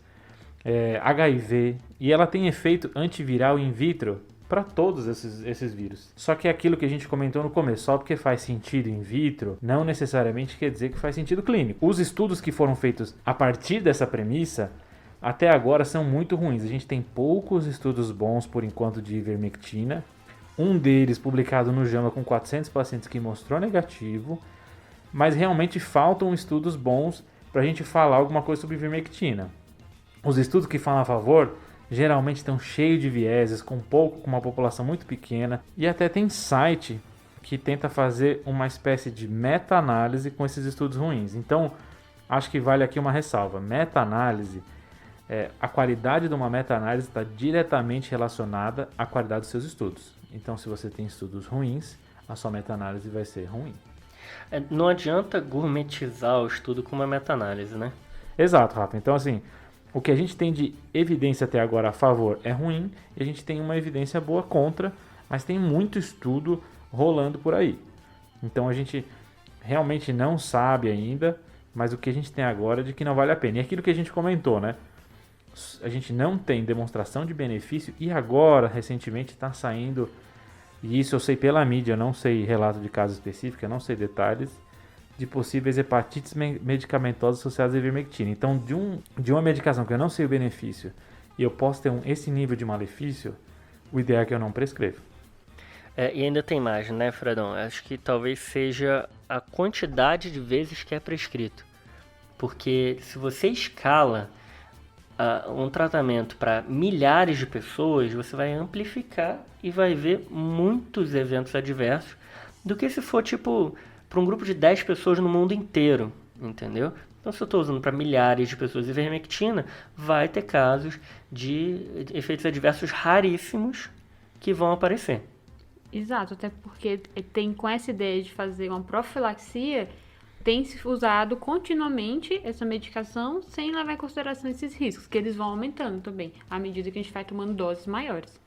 HIV, e ela tem efeito antiviral in vitro para todos esses vírus. Só que é aquilo que a gente comentou no começo, só porque faz sentido in vitro, não necessariamente quer dizer que faz sentido clínico. Os estudos que foram feitos a partir dessa premissa, até agora são muito ruins. A gente tem poucos estudos bons, por enquanto, de ivermectina. Um deles publicado no JAMA com 400 pacientes que mostrou negativo, mas realmente faltam estudos bons para a gente falar alguma coisa sobre ivermectina. Os estudos que falam a favor geralmente estão cheios de vieses, com uma população muito pequena, e até tem site que tenta fazer uma espécie de meta-análise com esses estudos ruins. Então, acho que vale aqui uma ressalva. Meta-análise, a qualidade de uma meta-análise está diretamente relacionada à qualidade dos seus estudos. Então, se você tem estudos ruins, a sua meta-análise vai ser ruim. Não adianta gourmetizar o estudo com uma meta-análise, né? Exato, Rafa. Então, assim, o que a gente tem de evidência até agora a favor é ruim, e a gente tem uma evidência boa contra, mas tem muito estudo rolando por aí. Então a gente realmente não sabe ainda, mas o que a gente tem agora é de que não vale a pena. E aquilo que a gente comentou, né? A gente não tem demonstração de benefício, e agora, recentemente, está saindo, e isso eu sei pela mídia, eu não sei relato de caso específico, eu não sei detalhes, de possíveis hepatites medicamentosas associadas à ivermectina. Então, de uma medicação que eu não sei o benefício e eu posso ter esse nível de malefício, o ideal é que eu não prescreva. E ainda tem mais, né, Fredão? Acho que talvez seja a quantidade de vezes que é prescrito. Porque se você escala um tratamento para milhares de pessoas, você vai amplificar e vai ver muitos eventos adversos do que se for, tipo, para um grupo de 10 pessoas no mundo inteiro, entendeu? Então, se eu estou usando para milhares de pessoas ivermectina, vai ter casos de efeitos adversos raríssimos que vão aparecer. Exato, até porque tem com essa ideia de fazer uma profilaxia, tem se usado continuamente essa medicação sem levar em consideração esses riscos, que eles vão aumentando também, à medida que a gente vai tomando doses maiores.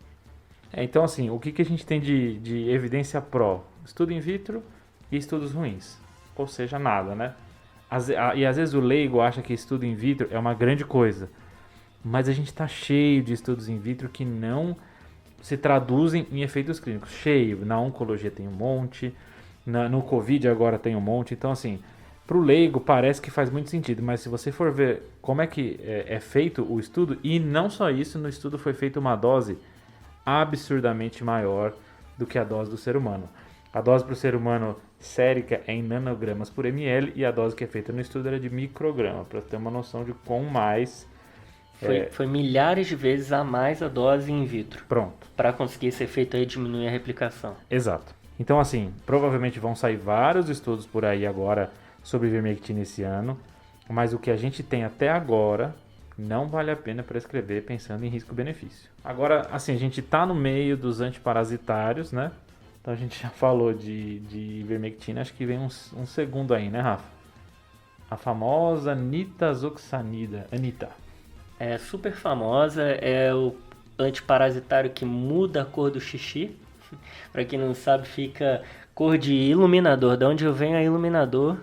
Então, assim, o que a gente tem de evidência pró? Estudo in vitro e estudos ruins. Ou seja, nada, né? E às vezes o leigo acha que estudo in vitro é uma grande coisa. Mas a gente está cheio de estudos in vitro que não se traduzem em efeitos clínicos. Cheio. Na oncologia tem um monte. No Covid agora tem um monte. Então, assim, para o leigo parece que faz muito sentido. Mas se você for ver como é que é feito o estudo, e não só isso, no estudo foi feita uma dose absurdamente maior do que a dose do ser humano. A dose para o ser humano sérica é em nanogramas por ml e a dose que é feita no estudo era de micrograma, para ter uma noção de quão mais... Foi milhares de vezes a mais a dose in vitro. Pronto. Para conseguir esse efeito aí diminuir a replicação. Exato. Então, assim, provavelmente vão sair vários estudos por aí agora sobre ivermectina esse ano, mas o que a gente tem até agora não vale a pena prescrever pensando em risco-benefício. Agora, assim, a gente está no meio dos antiparasitários, né? Então a gente já falou de ivermectina, acho que vem um segundo aí, né, Rafa? A famosa nitazoxanida. Anitta. É super famosa, é o antiparasitário que muda a cor do xixi. Pra quem não sabe, fica cor de iluminador. Da onde eu venho, é iluminador.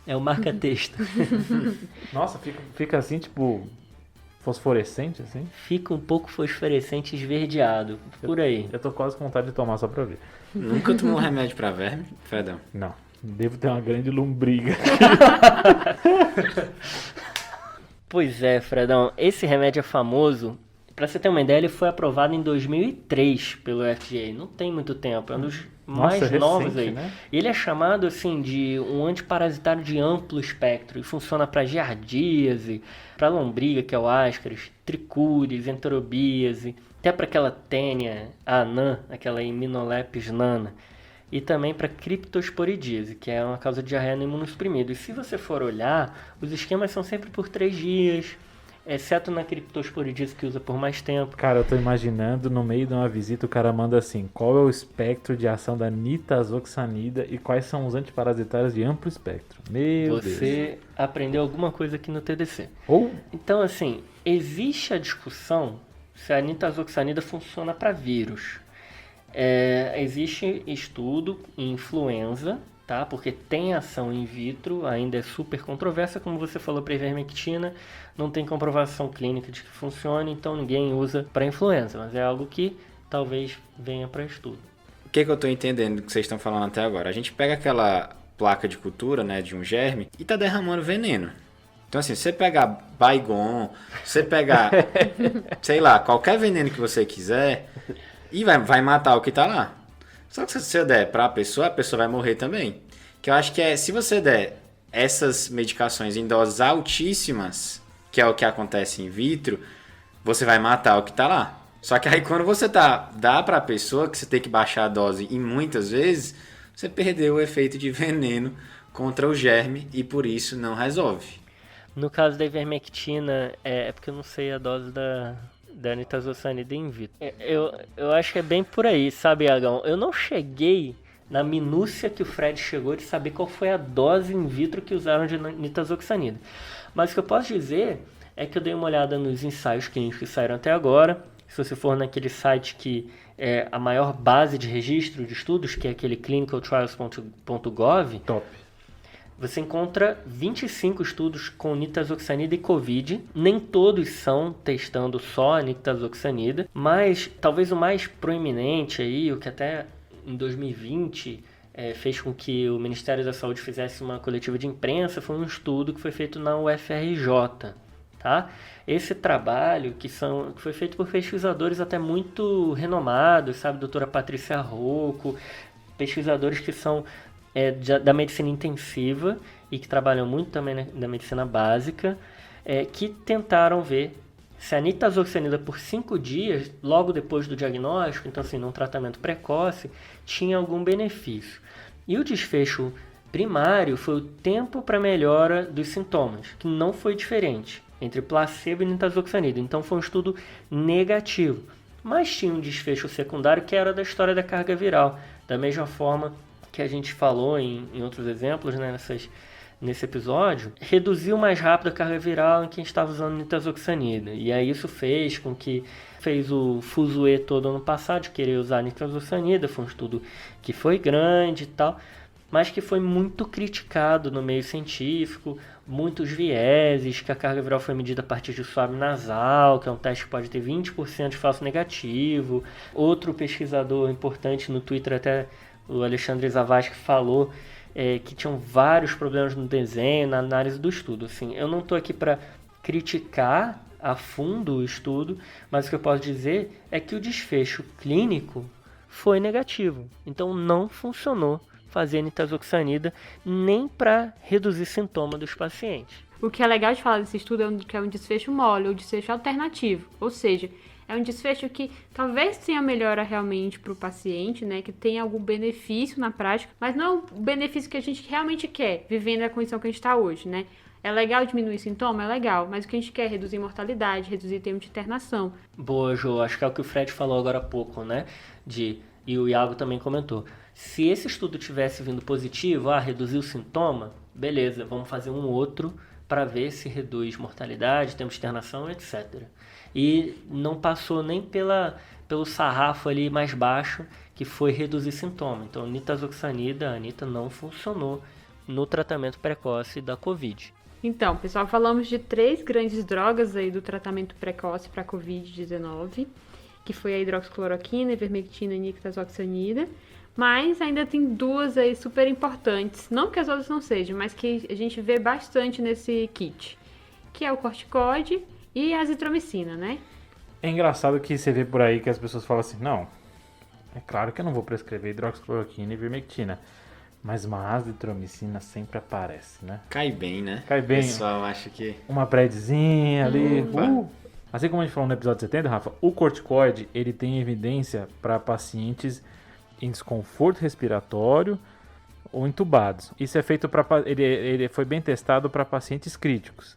É o marca-texto. Nossa, fica assim, tipo, fosforescente, assim? Fica um pouco fosforescente esverdeado, por aí. Eu tô quase com vontade de tomar só pra ver. Nunca tomou remédio pra verme, Fredão? Não, devo ter uma grande lombriga. Pois é, Fredão, esse remédio é famoso. Pra você ter uma ideia, ele foi aprovado em 2003 pelo FDA. Não tem muito tempo, é um dos mais Nossa, novos recente, aí. né? Ele é chamado assim de um antiparasitário de amplo espectro e funciona para giardíase, para lombriga, que é o ascaris, tricúris, enterobíase, até para aquela tênia anã, aquela iminolepis nana, e também para criptosporidíase, que é uma causa de diarreia no imunossuprimido. E se você for olhar, os esquemas são sempre por 3 dias, exceto na criptosporidíase que usa por mais tempo. Cara, eu tô imaginando, no meio de uma visita, o cara manda assim, qual é o espectro de ação da nitazoxanida e quais são os antiparasitários de amplo espectro? Meu Deus. Você aprendeu alguma coisa aqui no TDC. Ou, Então, assim, existe a discussão se a nitazoxanida funciona para vírus. Existe estudo em influenza, tá? Porque tem ação in vitro, ainda é super controversa, como você falou para a ivermectina, não tem comprovação clínica de que funcione, então ninguém usa para influenza, mas é algo que talvez venha para estudo. O que eu estou entendendo do que vocês estão falando até agora? A gente pega aquela placa de cultura, né, de um germe, e tá derramando veneno. Então, assim, você pegar Baygon, você pegar, sei lá, qualquer veneno que você quiser, e vai matar o que tá lá. Só que se você der pra a pessoa vai morrer também. Que eu acho que se você der essas medicações em doses altíssimas, que é o que acontece in vitro, você vai matar o que tá lá. Só que aí quando você dá pra pessoa, que você tem que baixar a dose e muitas vezes, você perdeu o efeito de veneno contra o germe e por isso não resolve. No caso da ivermectina, é porque eu não sei a dose da nitazoxanida in vitro. Eu acho que é bem por aí, sabe, Iagão? Eu não cheguei na minúcia que o Fred chegou de saber qual foi a dose in vitro que usaram de nitazoxanida. Mas o que eu posso dizer é que eu dei uma olhada nos ensaios clínicos que saíram até agora. Se você for naquele site que é a maior base de registro de estudos, que é aquele clinicaltrials.gov, top. você encontra 25 estudos com nitazoxanida e Covid. Nem todos são testando só a nitazoxanida, mas talvez o mais proeminente aí, o que até em 2020 fez com que o Ministério da Saúde fizesse uma coletiva de imprensa, foi um estudo que foi feito na UFRJ. Tá? Esse trabalho que foi feito por pesquisadores até muito renomados, sabe? Doutora Patrícia Rocco, pesquisadores que são da medicina intensiva e que trabalham muito também na medicina básica, que tentaram ver se a nitazoxanida por 5 dias, logo depois do diagnóstico, então assim, num tratamento precoce, tinha algum benefício. E o desfecho primário foi o tempo para melhora dos sintomas, que não foi diferente entre placebo e nitazoxanida. Então foi um estudo negativo, mas tinha um desfecho secundário que era da história da carga viral, da mesma forma que a gente falou em outros exemplos, né, nesse episódio, reduziu mais rápido a carga viral em quem estava usando nitazoxanida. E aí isso fez o fuzuê todo ano passado de querer usar nitazoxanida. Foi um estudo que foi grande e tal, mas que foi muito criticado no meio científico, muitos vieses, que a carga viral foi medida a partir de suave nasal, que é um teste que pode ter 20% de falso negativo. Outro pesquisador importante no Twitter, até o Alexandre Zavascki, falou que tinham vários problemas no desenho, na análise do estudo. Assim, eu não estou aqui para criticar a fundo o estudo, mas o que eu posso dizer é que o desfecho clínico foi negativo. Então não funcionou fazer nitazoxanida nem para reduzir sintoma dos pacientes. O que é legal de falar desse estudo é um desfecho mole, ou desfecho alternativo, ou seja, é um desfecho que talvez tenha melhora realmente para o paciente, né, que tenha algum benefício na prática, mas não o benefício que a gente realmente quer, vivendo a condição que a gente está hoje, né. É legal diminuir sintoma? É legal, mas o que a gente quer é reduzir mortalidade, reduzir tempo de internação. Boa, Jo, acho que é o que o Fred falou agora há pouco, né, e o Iago também comentou. Se esse estudo tivesse vindo positivo, reduzir o sintoma, beleza, vamos fazer um outro para ver se reduz mortalidade, tempo de internação, etc. E não passou nem pelo sarrafo ali mais baixo, que foi reduzir sintoma. Então, nitazoxanida, a Anitta, não funcionou no tratamento precoce da Covid. Então, pessoal, falamos de 3 grandes drogas aí do tratamento precoce para Covid-19, que foi a hidroxicloroquina, ivermectina e nitazoxanida, mas ainda tem 2 aí super importantes, não que as outras não sejam, mas que a gente vê bastante nesse kit, que é o corticoide e a azitromicina, né? É engraçado que você vê por aí que as pessoas falam assim, não, é claro que eu não vou prescrever hidroxicloroquina e ivermectina, mas uma azitromicina sempre aparece, né? Cai bem, né? Cai bem. O pessoal acha que... Uma predzinha ali. Assim como a gente falou no episódio 70, Rafa, o corticoide, ele tem evidência para pacientes em desconforto respiratório ou entubados. Isso é feito para... Ele foi bem testado para pacientes críticos.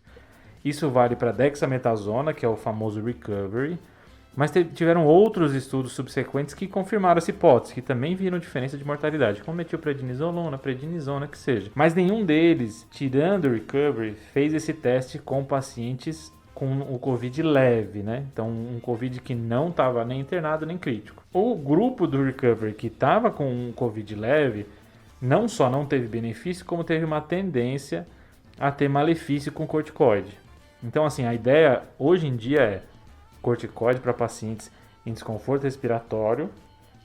Isso vale para dexametasona, que é o famoso recovery, mas tiveram outros estudos subsequentes que confirmaram essa hipótese, que também viram diferença de mortalidade, como metilprednisolona, prednisona, que seja. Mas nenhum deles, tirando o recovery, fez esse teste com pacientes com o Covid leve, né? Então, um Covid que não estava nem internado nem crítico. O grupo do recovery que estava com um Covid leve, não só não teve benefício, como teve uma tendência a ter malefício com corticoide. Então, assim, a ideia hoje em dia é corticoide para pacientes em desconforto respiratório,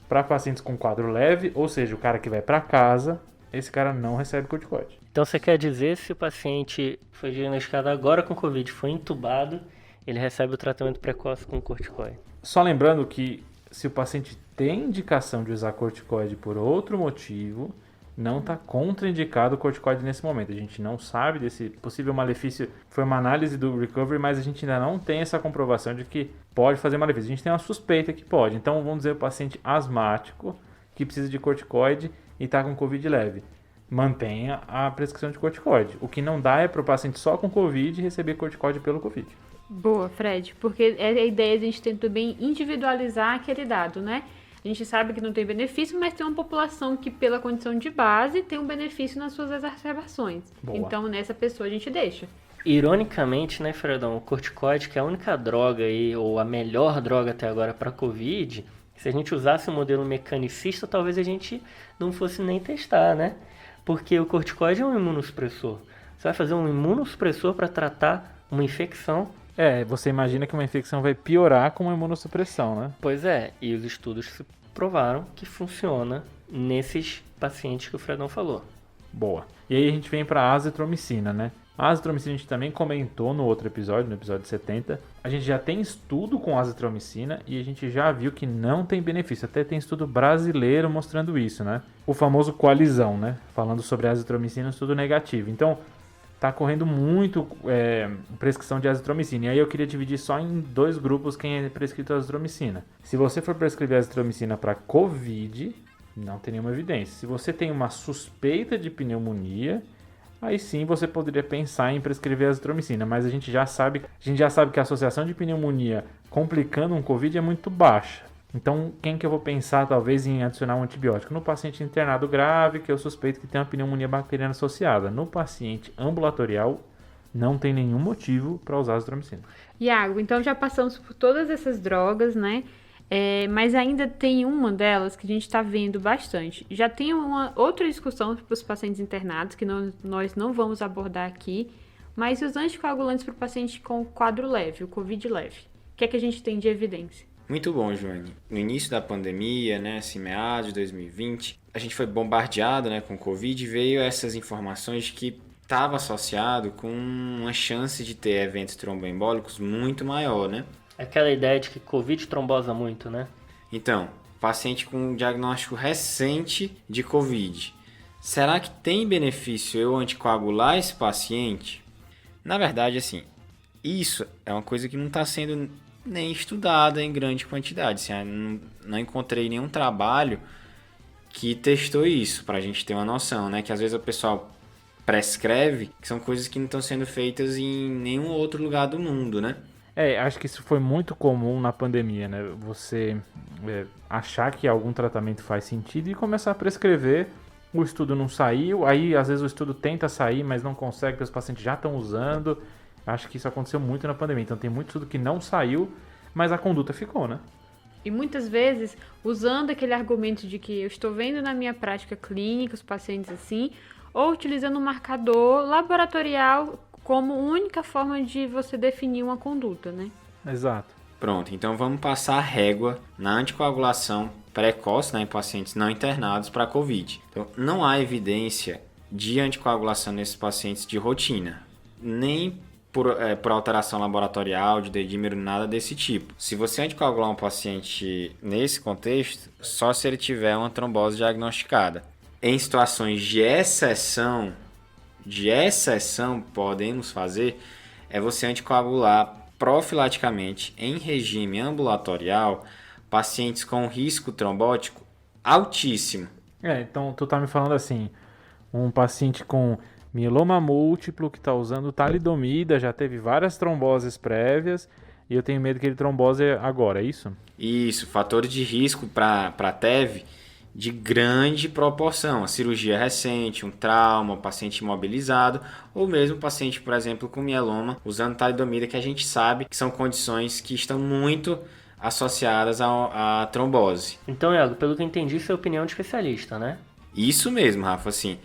para pacientes com quadro leve, ou seja, o cara que vai para casa, esse cara não recebe corticoide. Então você quer dizer, se o paciente foi diagnosticado agora com Covid, foi entubado, ele recebe o tratamento precoce com corticoide? Só lembrando que se o paciente tem indicação de usar corticoide por outro motivo, não está contraindicado o corticoide nesse momento. A gente não sabe desse possível malefício. Foi uma análise do recovery, mas a gente ainda não tem essa comprovação de que pode fazer malefício. A gente tem uma suspeita que pode. Então, vamos dizer, o paciente asmático que precisa de corticoide e está com Covid leve, mantenha a prescrição de corticoide. O que não dá é para o paciente só com Covid receber corticoide pelo Covid. Boa, Fred, porque é a ideia de a gente ter também individualizar aquele dado, né? A gente sabe que não tem benefício, mas tem uma população que, pela condição de base, tem um benefício nas suas exacerbações. Boa. Então, nessa pessoa a gente deixa. Ironicamente, né, Fredão, o corticoide, que é a única droga aí, ou a melhor droga até agora para Covid, se a gente usasse o modelo mecanicista, talvez a gente não fosse nem testar, né? Porque o corticoide é um imunossupressor. Você vai fazer um imunossupressor para tratar uma infecção. Você imagina que uma infecção vai piorar com uma imunossupressão, né? Pois é, e os estudos provaram que funciona nesses pacientes que o Fredão falou. Boa. E aí a gente vem para a azitromicina, né? A azitromicina a gente também comentou no outro episódio, no episódio 70. A gente já tem estudo com azitromicina e a gente já viu que não tem benefício. Até tem estudo brasileiro mostrando isso, né? O famoso coalizão, né? Falando sobre a azitromicina, estudo negativo. Então, tá correndo muito prescrição de azitromicina. E aí eu queria dividir só em 2 grupos quem é prescrito azitromicina. Se você for prescrever azitromicina para Covid, não tem nenhuma evidência. Se você tem uma suspeita de pneumonia, aí sim você poderia pensar em prescrever azitromicina. Mas a gente já sabe que a associação de pneumonia complicando um Covid é muito baixa. Então, quem que eu vou pensar, talvez, em adicionar um antibiótico? No paciente internado grave, que eu suspeito que tem uma pneumonia bacteriana associada. No paciente ambulatorial, não tem nenhum motivo para usar azitromicina. Iago, então já passamos por todas essas drogas, né? Mas ainda tem uma delas que a gente está vendo bastante. Já tem uma outra discussão para os pacientes internados, que nós não vamos abordar aqui, mas os anticoagulantes para o paciente com quadro leve, o Covid leve. O que é que a gente tem de evidência? Muito bom, Joane. No início da pandemia, né, assim, meados de 2020, a gente foi bombardeado, né, com Covid e veio essas informações de que estava associado com uma chance de ter eventos tromboembólicos muito maior, né? Aquela ideia de que Covid trombosa muito, né? Então, paciente com um diagnóstico recente de Covid. Será que tem benefício eu anticoagular esse paciente? Na verdade, assim, isso é uma coisa que não está sendo nem estudada em grande quantidade. Assim, não encontrei nenhum trabalho que testou isso, para a gente ter uma noção, né? Que às vezes o pessoal prescreve, que são coisas que não estão sendo feitas em nenhum outro lugar do mundo, né? Acho que isso foi muito comum na pandemia, né? Você achar que algum tratamento faz sentido e começar a prescrever o estudo não saiu, aí às vezes o estudo tenta sair, mas não consegue, porque os pacientes já estão usando. Acho que isso aconteceu muito na pandemia. Então tem muito estudo que não saiu, mas a conduta ficou, né? E muitas vezes, usando aquele argumento de que eu estou vendo na minha prática clínica os pacientes assim, ou utilizando um marcador laboratorial como única forma de você definir uma conduta, né? Exato. Pronto, então vamos passar a régua na anticoagulação precoce, né, em pacientes não internados para COVID. Então, não há evidência de anticoagulação nesses pacientes de rotina, nem por alteração laboratorial, de dedímero, nada desse tipo. Se você anticoagular um paciente nesse contexto, só se ele tiver uma trombose diagnosticada. Em situações de exceção, podemos fazer, é você anticoagular profilaticamente em regime ambulatorial pacientes com risco trombótico altíssimo. Então tu tá me falando assim, um paciente com mieloma múltiplo que está usando talidomida, já teve várias tromboses prévias e eu tenho medo que ele trombose agora, é isso? Isso, fatores de risco para TEV de grande proporção. A cirurgia recente, um trauma, um paciente imobilizado ou mesmo um paciente, por exemplo, com mieloma usando talidomida, que a gente sabe que são condições que estão muito associadas à trombose. Então, Iago, pelo que eu entendi, isso é opinião de especialista, né? Isso mesmo, Rafa, assim,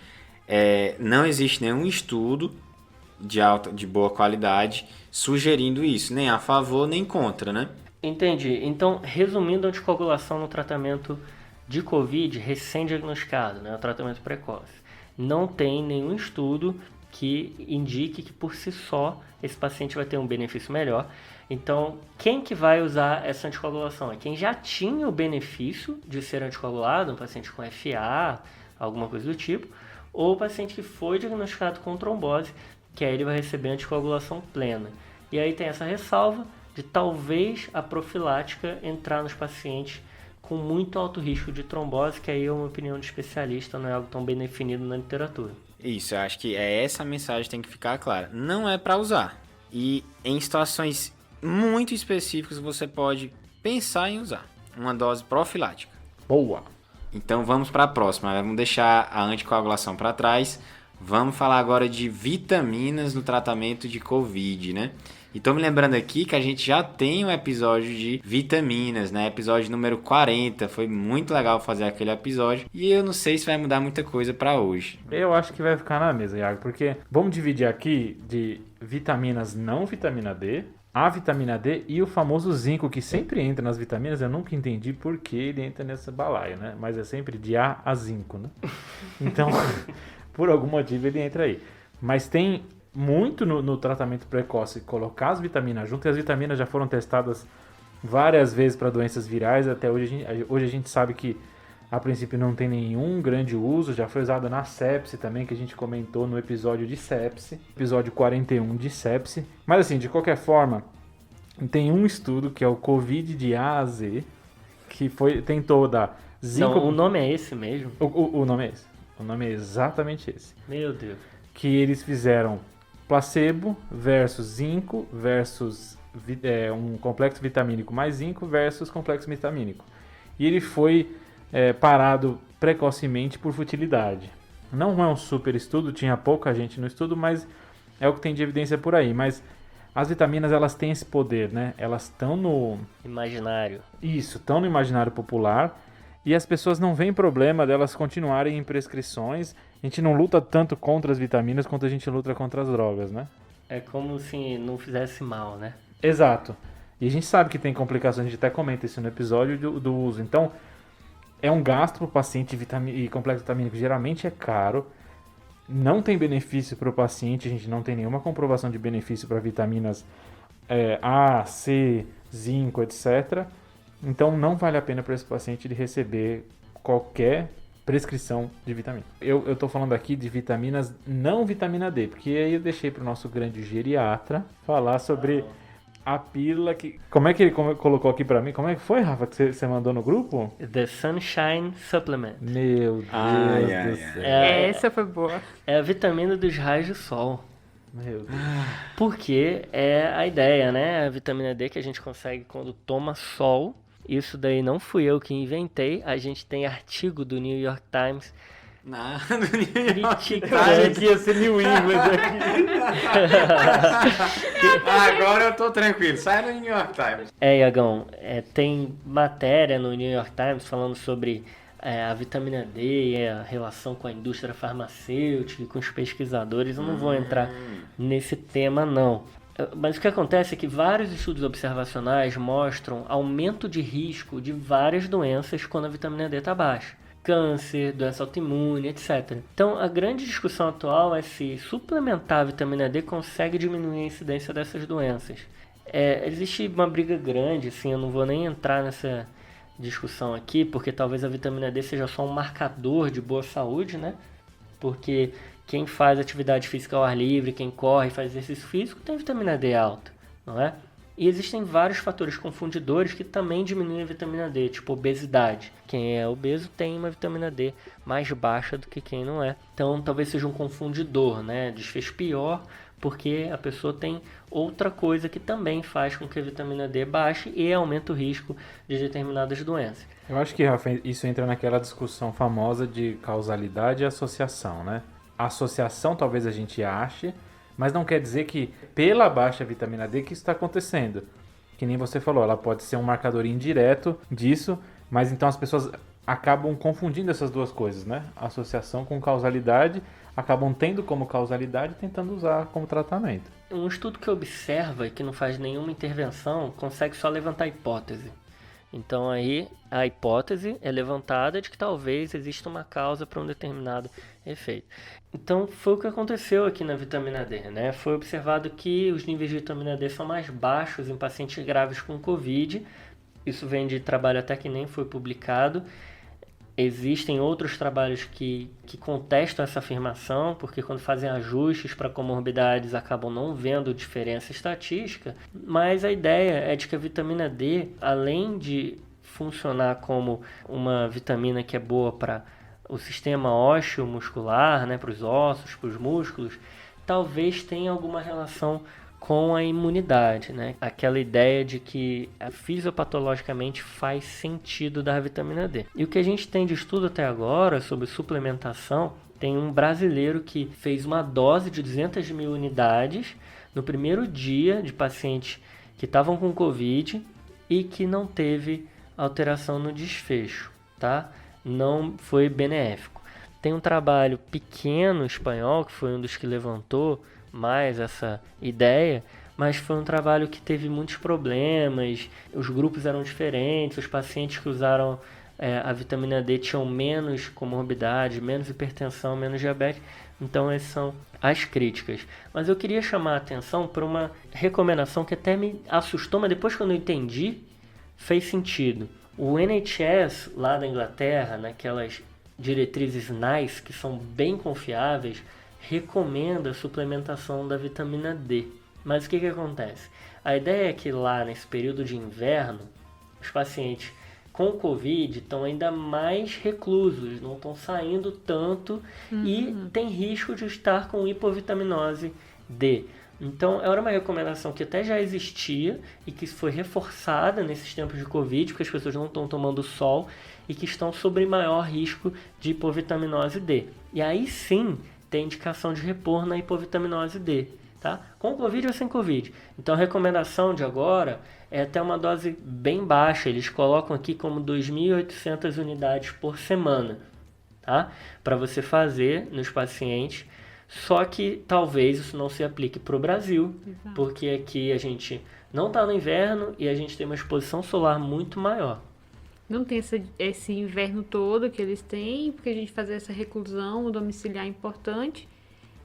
não existe nenhum estudo de boa qualidade sugerindo isso, nem a favor nem contra, né? Entendi. Então, resumindo, a anticoagulação no tratamento de COVID recém-diagnosticado, né, o tratamento precoce. Não tem nenhum estudo que indique que por si só esse paciente vai ter um benefício melhor. Então, quem que vai usar essa anticoagulação? É quem já tinha o benefício de ser anticoagulado, um paciente com FA, alguma coisa do tipo, ou o paciente que foi diagnosticado com trombose, que aí ele vai receber anticoagulação plena. E aí tem essa ressalva de talvez a profilática entrar nos pacientes com muito alto risco de trombose, que aí é uma opinião de especialista, não é algo tão bem definido na literatura. Isso, eu acho que essa mensagem que tem que ficar clara. Não é para usar. E em situações muito específicas você pode pensar em usar uma dose profilática. Boa! Então vamos para a próxima. Vamos deixar a anticoagulação para trás. Vamos falar agora de vitaminas no tratamento de COVID, né? E tô me lembrando aqui que a gente já tem um episódio de vitaminas, né? Episódio número 40. Foi muito legal fazer aquele episódio. E eu não sei se vai mudar muita coisa para hoje. Eu acho que vai ficar na mesa, Iago, porque vamos dividir aqui de vitaminas não vitamina D, a vitamina D e o famoso zinco, que sempre entra nas vitaminas. Eu nunca entendi por que ele entra nessa balaia, né? Mas é sempre de A a zinco, né? Então, por algum motivo ele entra aí. Mas tem muito no tratamento precoce colocar as vitaminas junto, e as vitaminas já foram testadas várias vezes para doenças virais. Até hoje a gente sabe que a princípio não tem nenhum grande uso, já foi usado na sepse também, que a gente comentou no episódio de sepse, episódio 41 de sepse. Mas assim, de qualquer forma, tem um estudo que é o COVID de A a Z, que tentou dar zinco... Não, o nome é esse mesmo? O nome é esse. O nome é exatamente esse. Meu Deus. Que eles fizeram placebo versus zinco versus um complexo vitamínico mais zinco versus complexo vitamínico. E ele foi parado precocemente por futilidade. Não é um super estudo, tinha pouca gente no estudo, mas é o que tem de evidência por aí. Mas as vitaminas, elas têm esse poder, né? Elas estão no... imaginário. Isso, estão no imaginário popular. E as pessoas não veem problema delas continuarem em prescrições. A gente não luta tanto contra as vitaminas quanto a gente luta contra as drogas, né? É como se não fizesse mal, né? Exato. E a gente sabe que tem complicações, a gente até comenta isso no episódio do uso. Então, é um gasto para o paciente e complexo vitamínico geralmente é caro. Não tem benefício para o paciente, a gente não tem nenhuma comprovação de benefício para vitaminas A, C, zinco, etc. Então não vale a pena para esse paciente ele receber qualquer prescrição de vitamina. Eu estou falando aqui de vitaminas não vitamina D, porque aí eu deixei para o nosso grande geriatra falar sobre a pílula que... Como é que ele colocou aqui para mim? Como é que foi, Rafa, que você mandou no grupo? The Sunshine Supplement. Meu Deus do céu. Essa foi boa. É a vitamina dos raios do sol. Meu Deus. Porque é a ideia, né? A vitamina D que a gente consegue quando toma sol. Isso daí não fui eu que inventei. A gente tem artigo do New York Times Do New York Eu achei que ia ser New England aqui. Agora eu tô tranquilo, sai do New York Times. Iagão, tem matéria no New York Times falando sobre a vitamina D e a relação com a indústria farmacêutica e com os pesquisadores. Eu não vou entrar nesse tema, não. Mas o que acontece é que vários estudos observacionais mostram aumento de risco de várias doenças quando a vitamina D está baixa. Câncer, doença autoimune, etc. Então, a grande discussão atual é se suplementar a vitamina D consegue diminuir a incidência dessas doenças. Existe uma briga grande, assim, eu não vou nem entrar nessa discussão aqui, porque talvez a vitamina D seja só um marcador de boa saúde, né? Porque quem faz atividade física ao ar livre, quem corre, faz exercício físico, tem vitamina D alta, não é? E existem vários fatores confundidores que também diminuem a vitamina D, tipo obesidade. Quem é obeso tem uma vitamina D mais baixa do que quem não é. Então, talvez seja um confundidor, né? Desfecho pior, porque a pessoa tem outra coisa que também faz com que a vitamina D baixe e aumenta o risco de determinadas doenças. Eu acho que, Rafa, isso entra naquela discussão famosa de causalidade e associação, né? A associação talvez a gente ache, mas não quer dizer que pela baixa vitamina D que isso está acontecendo. Que nem você falou, ela pode ser um marcador indireto disso, mas então as pessoas acabam confundindo essas duas coisas, né? Associação com causalidade, acabam tendo como causalidade e tentando usar como tratamento. Um estudo que observa e que não faz nenhuma intervenção consegue só levantar hipótese. Então aí a hipótese é levantada de que talvez exista uma causa para um determinado efeito. Então foi o que aconteceu aqui na vitamina D, né? Foi observado que os níveis de vitamina D são mais baixos em pacientes graves com Covid. Isso vem de trabalho até que nem foi publicado. Existem outros trabalhos que contestam essa afirmação, porque quando fazem ajustes para comorbidades acabam não vendo diferença estatística, mas a ideia é de que a vitamina D, além de funcionar como uma vitamina que é boa para o sistema ósseo-muscular, né, para os ossos, para os músculos, talvez tenha alguma relação com a imunidade, né? Aquela ideia de que fisiopatologicamente faz sentido dar vitamina D. E o que a gente tem de estudo até agora sobre suplementação, tem um brasileiro que fez uma dose de 200 mil unidades no primeiro dia de pacientes que estavam com Covid e que não teve alteração no desfecho, tá? Não foi benéfico. Tem um trabalho pequeno espanhol, que foi um dos que levantou mais essa ideia, mas foi um trabalho que teve muitos problemas, os grupos eram diferentes, os pacientes que usaram a vitamina D tinham menos comorbidade, menos hipertensão, menos diabetes, então essas são as críticas. Mas eu queria chamar a atenção para uma recomendação que até me assustou, mas depois quando eu entendi, fez sentido. O NHS lá da Inglaterra, naquelas diretrizes NICE, que são bem confiáveis, recomenda a suplementação da vitamina D. Mas o que acontece? A ideia é que lá nesse período de inverno, os pacientes com Covid estão ainda mais reclusos, não estão saindo tanto e tem risco de estar com hipovitaminose D. Então, era uma recomendação que até já existia e que foi reforçada nesses tempos de Covid, porque as pessoas não estão tomando sol e que estão sob maior risco de hipovitaminose D. E aí sim, tem indicação de repor na hipovitaminose D, tá? Com Covid ou sem Covid. Então, a recomendação de agora é até uma dose bem baixa. Eles colocam aqui como 2.800 unidades por semana, tá? Para você fazer nos pacientes. Só que talvez isso não se aplique para o Brasil, porque aqui a gente não está no inverno e a gente tem uma exposição solar muito maior. Não tem esse inverno todo que eles têm, porque a gente fazer essa reclusão domiciliar é importante.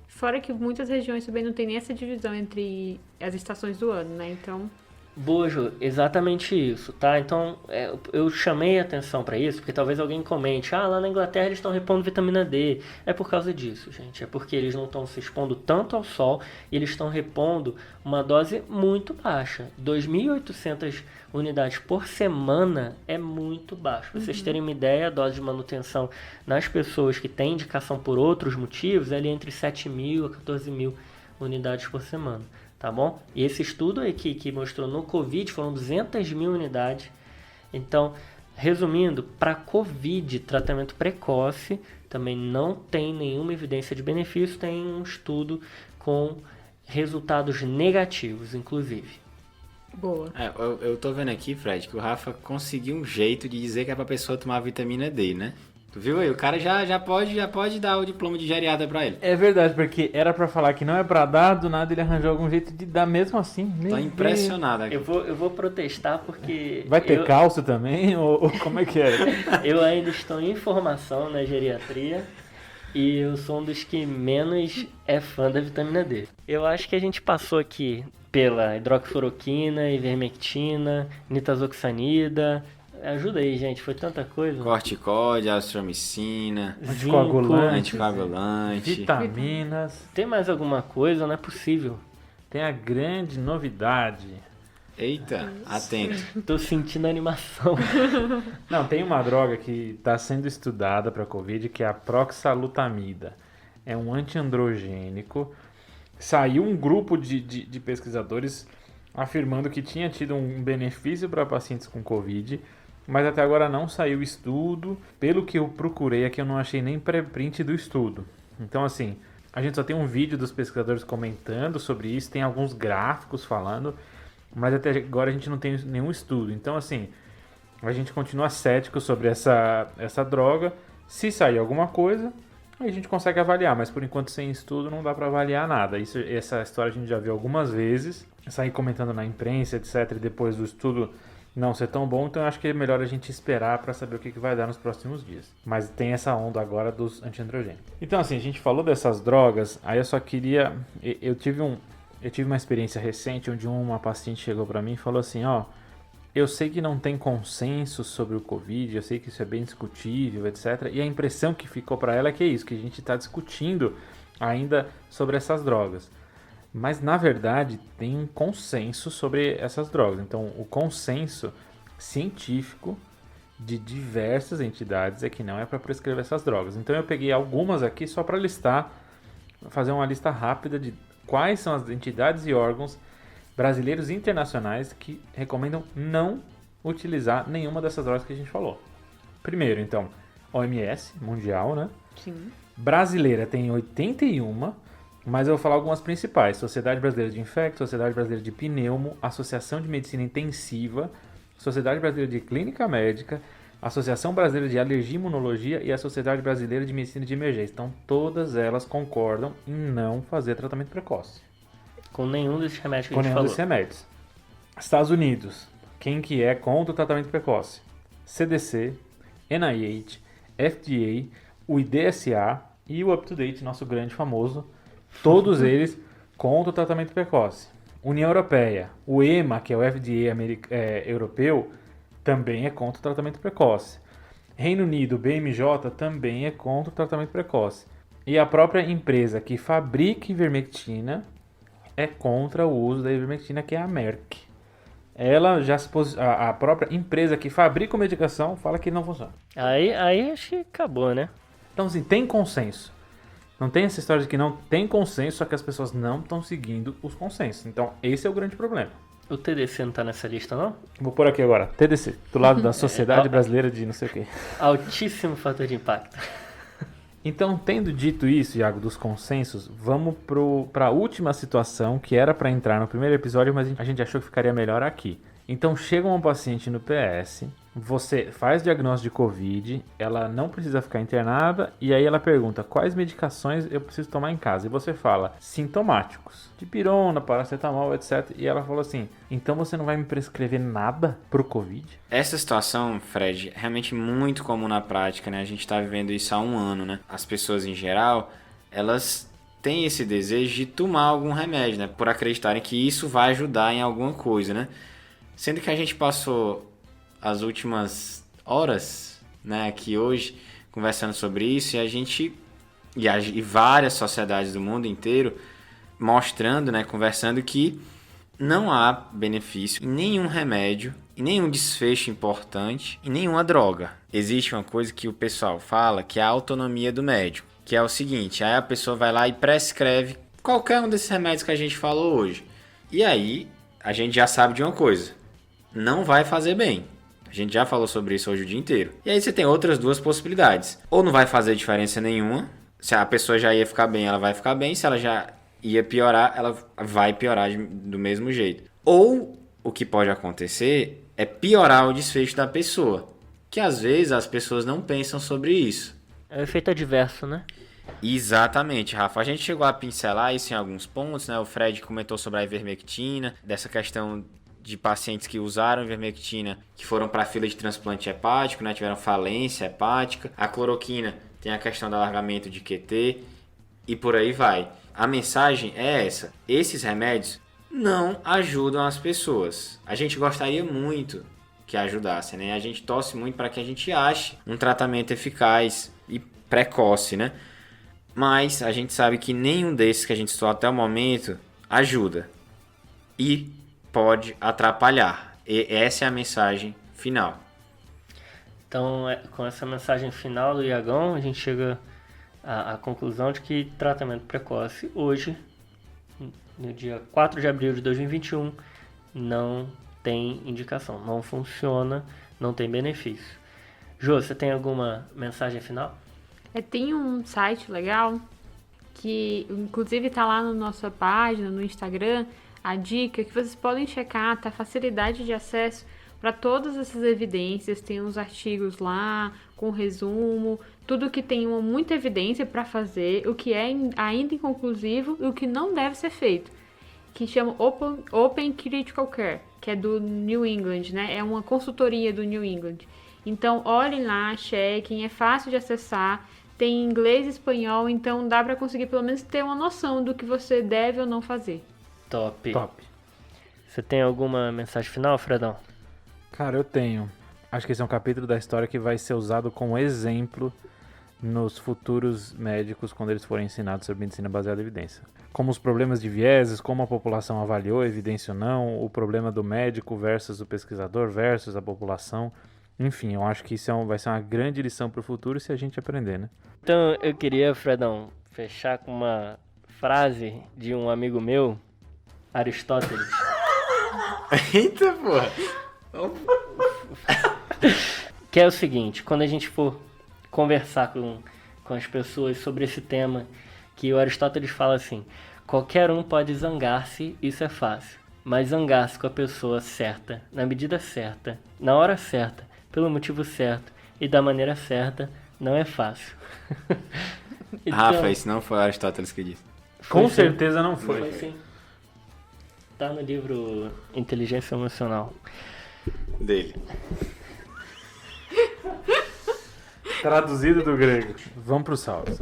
Fora que muitas regiões também não tem nem essa divisão entre as estações do ano, né? Então... Boa, Ju, exatamente isso, tá? Então, eu chamei a atenção para isso, porque talvez alguém comente, lá na Inglaterra eles estão repondo vitamina D. É por causa disso, gente. É porque eles não estão se expondo tanto ao sol e eles estão repondo uma dose muito baixa. 2.800 unidades por semana é muito baixo. Pra vocês terem uma ideia, a dose de manutenção nas pessoas que têm indicação por outros motivos é ali entre 7.000 a 14.000 unidades por semana. Tá bom? E esse estudo aqui que mostrou no Covid foram 200 mil unidades. Então, Resumindo, para COVID, tratamento precoce, também não tem nenhuma evidência de benefício, tem um estudo com resultados negativos, inclusive. Boa. Eu tô vendo aqui, Fred, que o Rafa conseguiu um jeito de dizer que é pra pessoa tomar vitamina D, né? Tu viu aí? O cara já pode dar o diploma de geriatra pra ele. É verdade, porque era pra falar que não é pra dar, do nada ele arranjou algum jeito de dar mesmo assim. Tô impressionado aqui. Eu vou protestar porque... Vai ter cálcio também? Ou como é que é? Eu ainda estou em formação na geriatria e eu sou um dos que menos é fã da vitamina D. Eu acho que a gente passou aqui pela hidroxicloroquina, ivermectina, nitazoxanida. Ajuda aí, gente, foi tanta coisa. Corticóide, azitromicina, anticoagulante, vitaminas. Tem mais alguma coisa? Não é possível. Tem a grande novidade. Eita, atento. Tô sentindo animação. Não, tem uma droga que está sendo estudada para Covid, que é a proxalutamida. É um antiandrogênico. Saiu um grupo de pesquisadores afirmando que tinha tido um benefício para pacientes com Covid, mas até agora não saiu estudo. Pelo que eu procurei aqui, eu não achei nem pré-print do estudo. Então, assim, a gente só tem um vídeo dos pesquisadores comentando sobre isso, tem alguns gráficos falando, mas até agora a gente não tem nenhum estudo. Então, assim, a gente continua cético sobre essa droga. Se sair alguma coisa, aí a gente consegue avaliar, mas por enquanto sem estudo não dá para avaliar nada. Essa história a gente já viu algumas vezes, sair comentando na imprensa, etc, e depois do estudo não ser tão bom, então eu acho que é melhor a gente esperar para saber o que vai dar nos próximos dias. Mas tem essa onda agora dos antiandrogênicos. Então, assim, a gente falou dessas drogas, aí eu só queria... Eu tive uma experiência recente onde uma paciente chegou para mim e falou assim, ó, eu sei que não tem consenso sobre o Covid, eu sei que isso é bem discutível, etc. E a impressão que ficou para ela é que é isso, que a gente está discutindo ainda sobre essas drogas. Mas, na verdade, tem um consenso sobre essas drogas. Então, o consenso científico de diversas entidades é que não é para prescrever essas drogas. Então, eu peguei algumas aqui só para listar, fazer uma lista rápida de quais são as entidades e órgãos brasileiros e internacionais que recomendam não utilizar nenhuma dessas drogas que a gente falou. Primeiro, então, OMS, mundial, né? Sim. Brasileira tem 81, mas eu vou falar algumas principais. Sociedade Brasileira de Infecto, Sociedade Brasileira de Pneumo, Associação de Medicina Intensiva, Sociedade Brasileira de Clínica Médica, Associação Brasileira de Alergia e Imunologia e a Sociedade Brasileira de Medicina de Emergência. Então, todas elas concordam em não fazer tratamento precoce. Com nenhum desses remédios que Com a gente nenhum falou. desses remédios. Estados Unidos, quem que é contra o tratamento precoce? CDC, NIH, FDA, o IDSA e o UpToDate, nosso grande famoso, todos eles contra o tratamento precoce. União Europeia, o EMA, que é o FDA europeu, também é contra o tratamento precoce. Reino Unido, o BMJ, também é contra o tratamento precoce. E a própria empresa que fabrica ivermectina é contra o uso da ivermectina, que é a Merck. Ela já a própria empresa que fabrica a medicação fala que não funciona. Aí acho que acabou, né? Então, assim, tem consenso. Não tem essa história de que não tem consenso, só que as pessoas não estão seguindo os consensos. Então, esse é o grande problema. O TDC não tá nessa lista, não? Vou pôr aqui agora, TDC, do lado da Sociedade Brasileira de não sei o quê. Altíssimo fator de impacto. Então, tendo dito isso, Iago, dos consensos, vamos para a última situação, que era para entrar no primeiro episódio, mas a gente achou que ficaria melhor aqui. Então, chega uma paciente no PS, você faz diagnóstico de Covid, ela não precisa ficar internada, e aí ela pergunta quais medicações eu preciso tomar em casa. E você fala, sintomáticos, dipirona, paracetamol, etc. E ela falou assim, então você não vai me prescrever nada pro Covid? Essa situação, Fred, é realmente muito comum na prática, né? A gente tá vivendo isso há um ano, né? As pessoas, em geral, elas têm esse desejo de tomar algum remédio, né? Por acreditarem que isso vai ajudar em alguma coisa, né? Sendo que a gente passou as últimas horas, né, aqui hoje, conversando sobre isso, e várias sociedades do mundo inteiro mostrando, né, conversando que não há benefício em nenhum remédio, em nenhum desfecho importante, em nenhuma droga. Existe uma coisa que o pessoal fala, que é a autonomia do médico, que é o seguinte, aí a pessoa vai lá e prescreve qualquer um desses remédios que a gente falou hoje. E aí, a gente já sabe de uma coisa, não vai fazer bem. A A gente já falou sobre isso hoje o dia inteiro. E aí você tem outras duas possibilidades. Ou não vai fazer diferença nenhuma. Se a pessoa já ia ficar bem, ela vai ficar bem. Se ela já ia piorar, ela vai piorar do mesmo jeito. Ou o que pode acontecer é piorar o desfecho da pessoa. Que às vezes as pessoas não pensam sobre isso. É o efeito adverso, né? Exatamente, Rafa. A gente chegou a pincelar isso em alguns pontos, né? O Fred comentou sobre a ivermectina, dessa questão de pacientes que usaram ivermectina, que foram para a fila de transplante hepático, né? Tiveram falência hepática. A cloroquina tem a questão do alargamento de QT e por aí vai. A mensagem é essa. Esses remédios não ajudam as pessoas. A gente gostaria muito que ajudassem, né? A gente torce muito para que a gente ache um tratamento eficaz e precoce, né? Mas a gente sabe que nenhum desses que a gente estudou até o momento ajuda e pode atrapalhar. E essa é a mensagem final. Então, com essa mensagem final do Iagão, a gente chega à conclusão de que tratamento precoce hoje, no dia 4 de abril de 2021, não tem indicação, não funciona, não tem benefício. Jô, você tem alguma mensagem final? Tem um site legal que inclusive está lá na nossa página, no Instagram, a dica que vocês podem checar, tá? Facilidade de acesso para todas essas evidências, tem uns artigos lá com resumo, tudo que tem muita evidência para fazer, o que é ainda inconclusivo e o que não deve ser feito, que chama Open Critical Care, que é do New England, né? É uma consultoria do New England. Então, olhem lá, chequem, é fácil de acessar, tem inglês e espanhol, então dá para conseguir pelo menos ter uma noção do que você deve ou não fazer. Top. Você tem alguma mensagem final, Fredão? Cara, eu tenho. Acho que esse é um capítulo da história que vai ser usado como exemplo nos futuros médicos quando eles forem ensinados sobre medicina baseada em evidência. Como os problemas de vieses, como a população avaliou evidência ou não, o problema do médico versus o pesquisador versus a população. Enfim, eu acho que isso vai ser uma grande lição para o futuro se a gente aprender, né? Então, eu queria, Fredão, fechar com uma frase de um amigo meu, Aristóteles. Eita, porra! Que é o seguinte, quando a gente for conversar com as pessoas sobre esse tema, que o Aristóteles fala assim: qualquer um pode zangar-se, isso é fácil, mas zangar-se com a pessoa certa, na medida certa, na hora certa, pelo motivo certo e da maneira certa, não é fácil. Então, Rafa, isso não foi Aristóteles que disse. Com certeza não foi. Foi sim. Tá no livro Inteligência Emocional. Dele. Traduzido do grego. Vamos pro salve.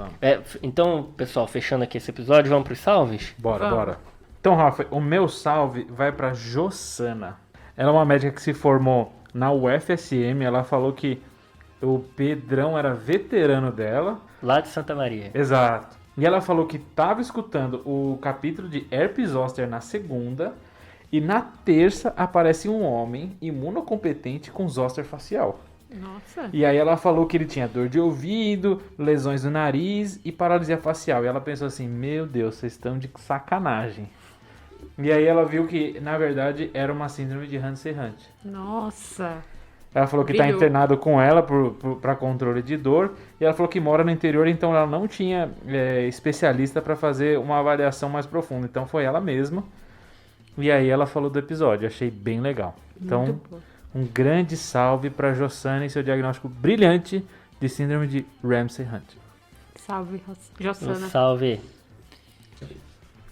Então, pessoal, fechando aqui esse episódio, vamos pros salves? Bora. Então, Rafa, o meu salve vai pra Jossana. Ela é uma médica que se formou na UFSM. Ela falou que o Pedrão era veterano dela. Lá de Santa Maria. Exato. E ela falou que estava escutando o capítulo de herpes zoster na segunda e na terça aparece um homem imunocompetente com zoster facial. Nossa. E aí ela falou que ele tinha dor de ouvido, lesões no nariz e paralisia facial. E ela pensou assim, meu Deus, vocês estão de sacanagem. E aí ela viu que, na verdade, era uma síndrome de Hansen-Hunt. Nossa. Ela falou que está internado com ela para controle de dor. E ela falou que mora no interior, então ela não tinha especialista para fazer uma avaliação mais profunda. Então foi ela mesma. E aí ela falou do episódio. Achei bem legal. Então, um grande salve para Jossana e seu diagnóstico brilhante de síndrome de Ramsay-Hunt. Salve, Jossana. Salve.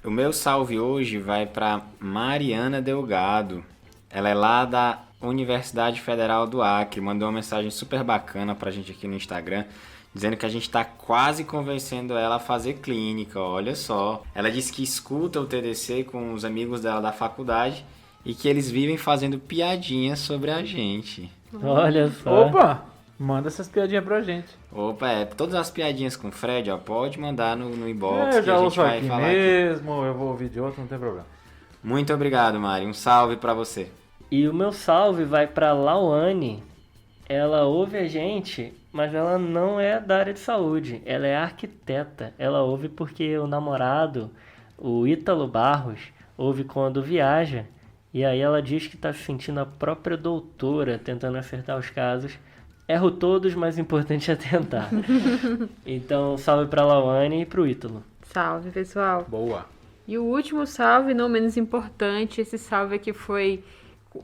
O meu salve hoje vai para Mariana Delgado. Ela é lá da Universidade Federal do Acre. Mandou uma mensagem super bacana pra gente aqui no Instagram, dizendo que a gente tá quase convencendo ela a fazer clínica, olha só. Ela disse que escuta o TDC com os amigos dela da faculdade e que eles vivem fazendo piadinhas sobre a gente. Olha só. Opa! Manda essas piadinhas pra gente. Opa, todas as piadinhas com o Fred, ó, pode mandar no inbox Eu que já a gente ouço vai aqui falar mesmo, eu vou ouvir de outro, não tem problema. Muito obrigado, Mari. Um salve pra você. E o meu salve vai pra Lauane. Ela ouve a gente, mas ela não é da área de saúde. Ela é arquiteta. Ela ouve porque o namorado, o Ítalo Barros, ouve quando viaja. E aí ela diz que está se sentindo a própria doutora tentando acertar os casos. Erro todos, mas o importante é tentar. Então, salve pra Lawane e pro Ítalo. Salve, pessoal. Boa. E o último salve, não menos importante, esse salve aqui foi,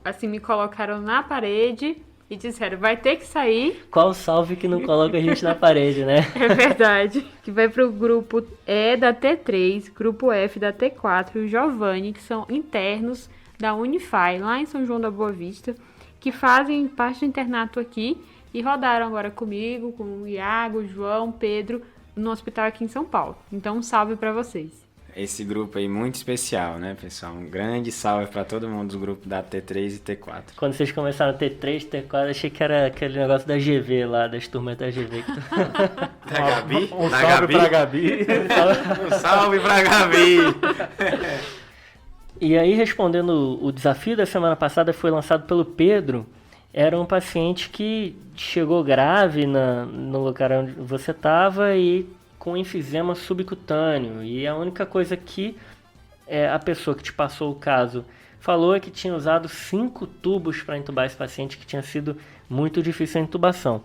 assim, me colocaram na parede e disseram, vai ter que sair. Qual salve que não coloca a gente na parede, né? É verdade. Que vai pro grupo E da T3, grupo F da T4 e o Giovanni, que são internos da Unify, lá em São João da Boa Vista, que fazem parte do internato aqui e rodaram agora comigo, com o Iago, o João, Pedro, no hospital aqui em São Paulo. Então, um salve para vocês. Esse grupo aí muito especial, né, pessoal? Um grande salve para todo mundo do grupo da T3 e T4. Quando vocês começaram a T3, T4, achei que era aquele negócio da GV lá, das turmas da GV. Da Gabi? Um Da salve Gabi? pra Gabi. Um salve pra Gabi! E aí, respondendo o desafio da semana passada, foi lançado pelo Pedro. Era um paciente que chegou grave no lugar onde você estava e com enfisema subcutâneo. E a única coisa que a pessoa que te passou o caso falou é que tinha usado 5 tubos para intubar esse paciente, que tinha sido muito difícil a intubação.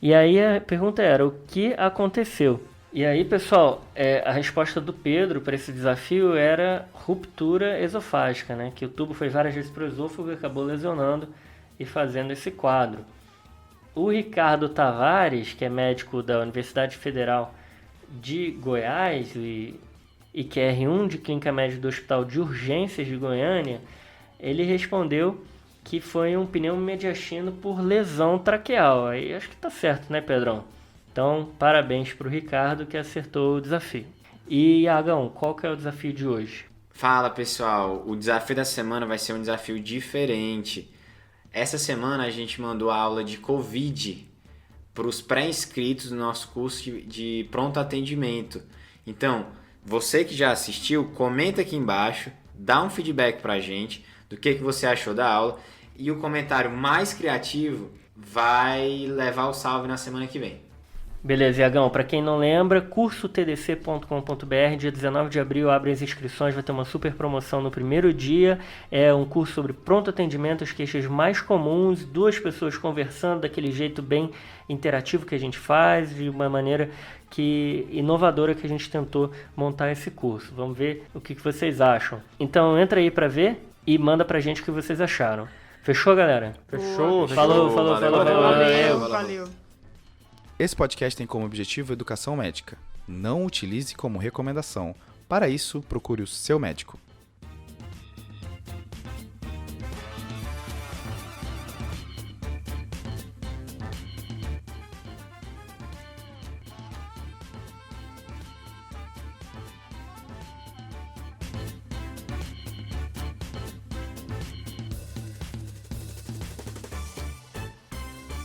E aí a pergunta era, o que aconteceu? E aí, pessoal, a resposta do Pedro para esse desafio era ruptura esofágica, né? Que o tubo foi várias vezes para o esôfago e acabou lesionando e fazendo esse quadro. O Ricardo Tavares, que é médico da Universidade Federal de Goiás e que é R1 de Clínica Médica do Hospital de Urgências de Goiânia, ele respondeu que foi um pneumomediastino por lesão traqueal. Aí acho que tá certo, né, Pedrão? Então, parabéns para o Ricardo que acertou o desafio. E, Iagão, qual que é o desafio de hoje? Fala, pessoal. O desafio da semana vai ser um desafio diferente. Essa semana a gente mandou a aula de Covid para os pré-inscritos do nosso curso de pronto atendimento. Então, você que já assistiu, comenta aqui embaixo, dá um feedback para a gente do que você achou da aula e o comentário mais criativo vai levar o salve na semana que vem. Beleza, Iagão, para quem não lembra, cursotdc.com.br, dia 19 de abril abre as inscrições, vai ter uma super promoção no primeiro dia, é um curso sobre pronto atendimento, as queixas mais comuns, 2 pessoas conversando daquele jeito bem interativo que a gente faz, de uma maneira inovadora que a gente tentou montar esse curso. Vamos ver o que vocês acham. Então entra aí para ver e manda pra gente o que vocês acharam. Fechou, galera? Fechou. Falou. Valeu. Esse podcast tem como objetivo educação médica. Não utilize como recomendação. Para isso, procure o seu médico.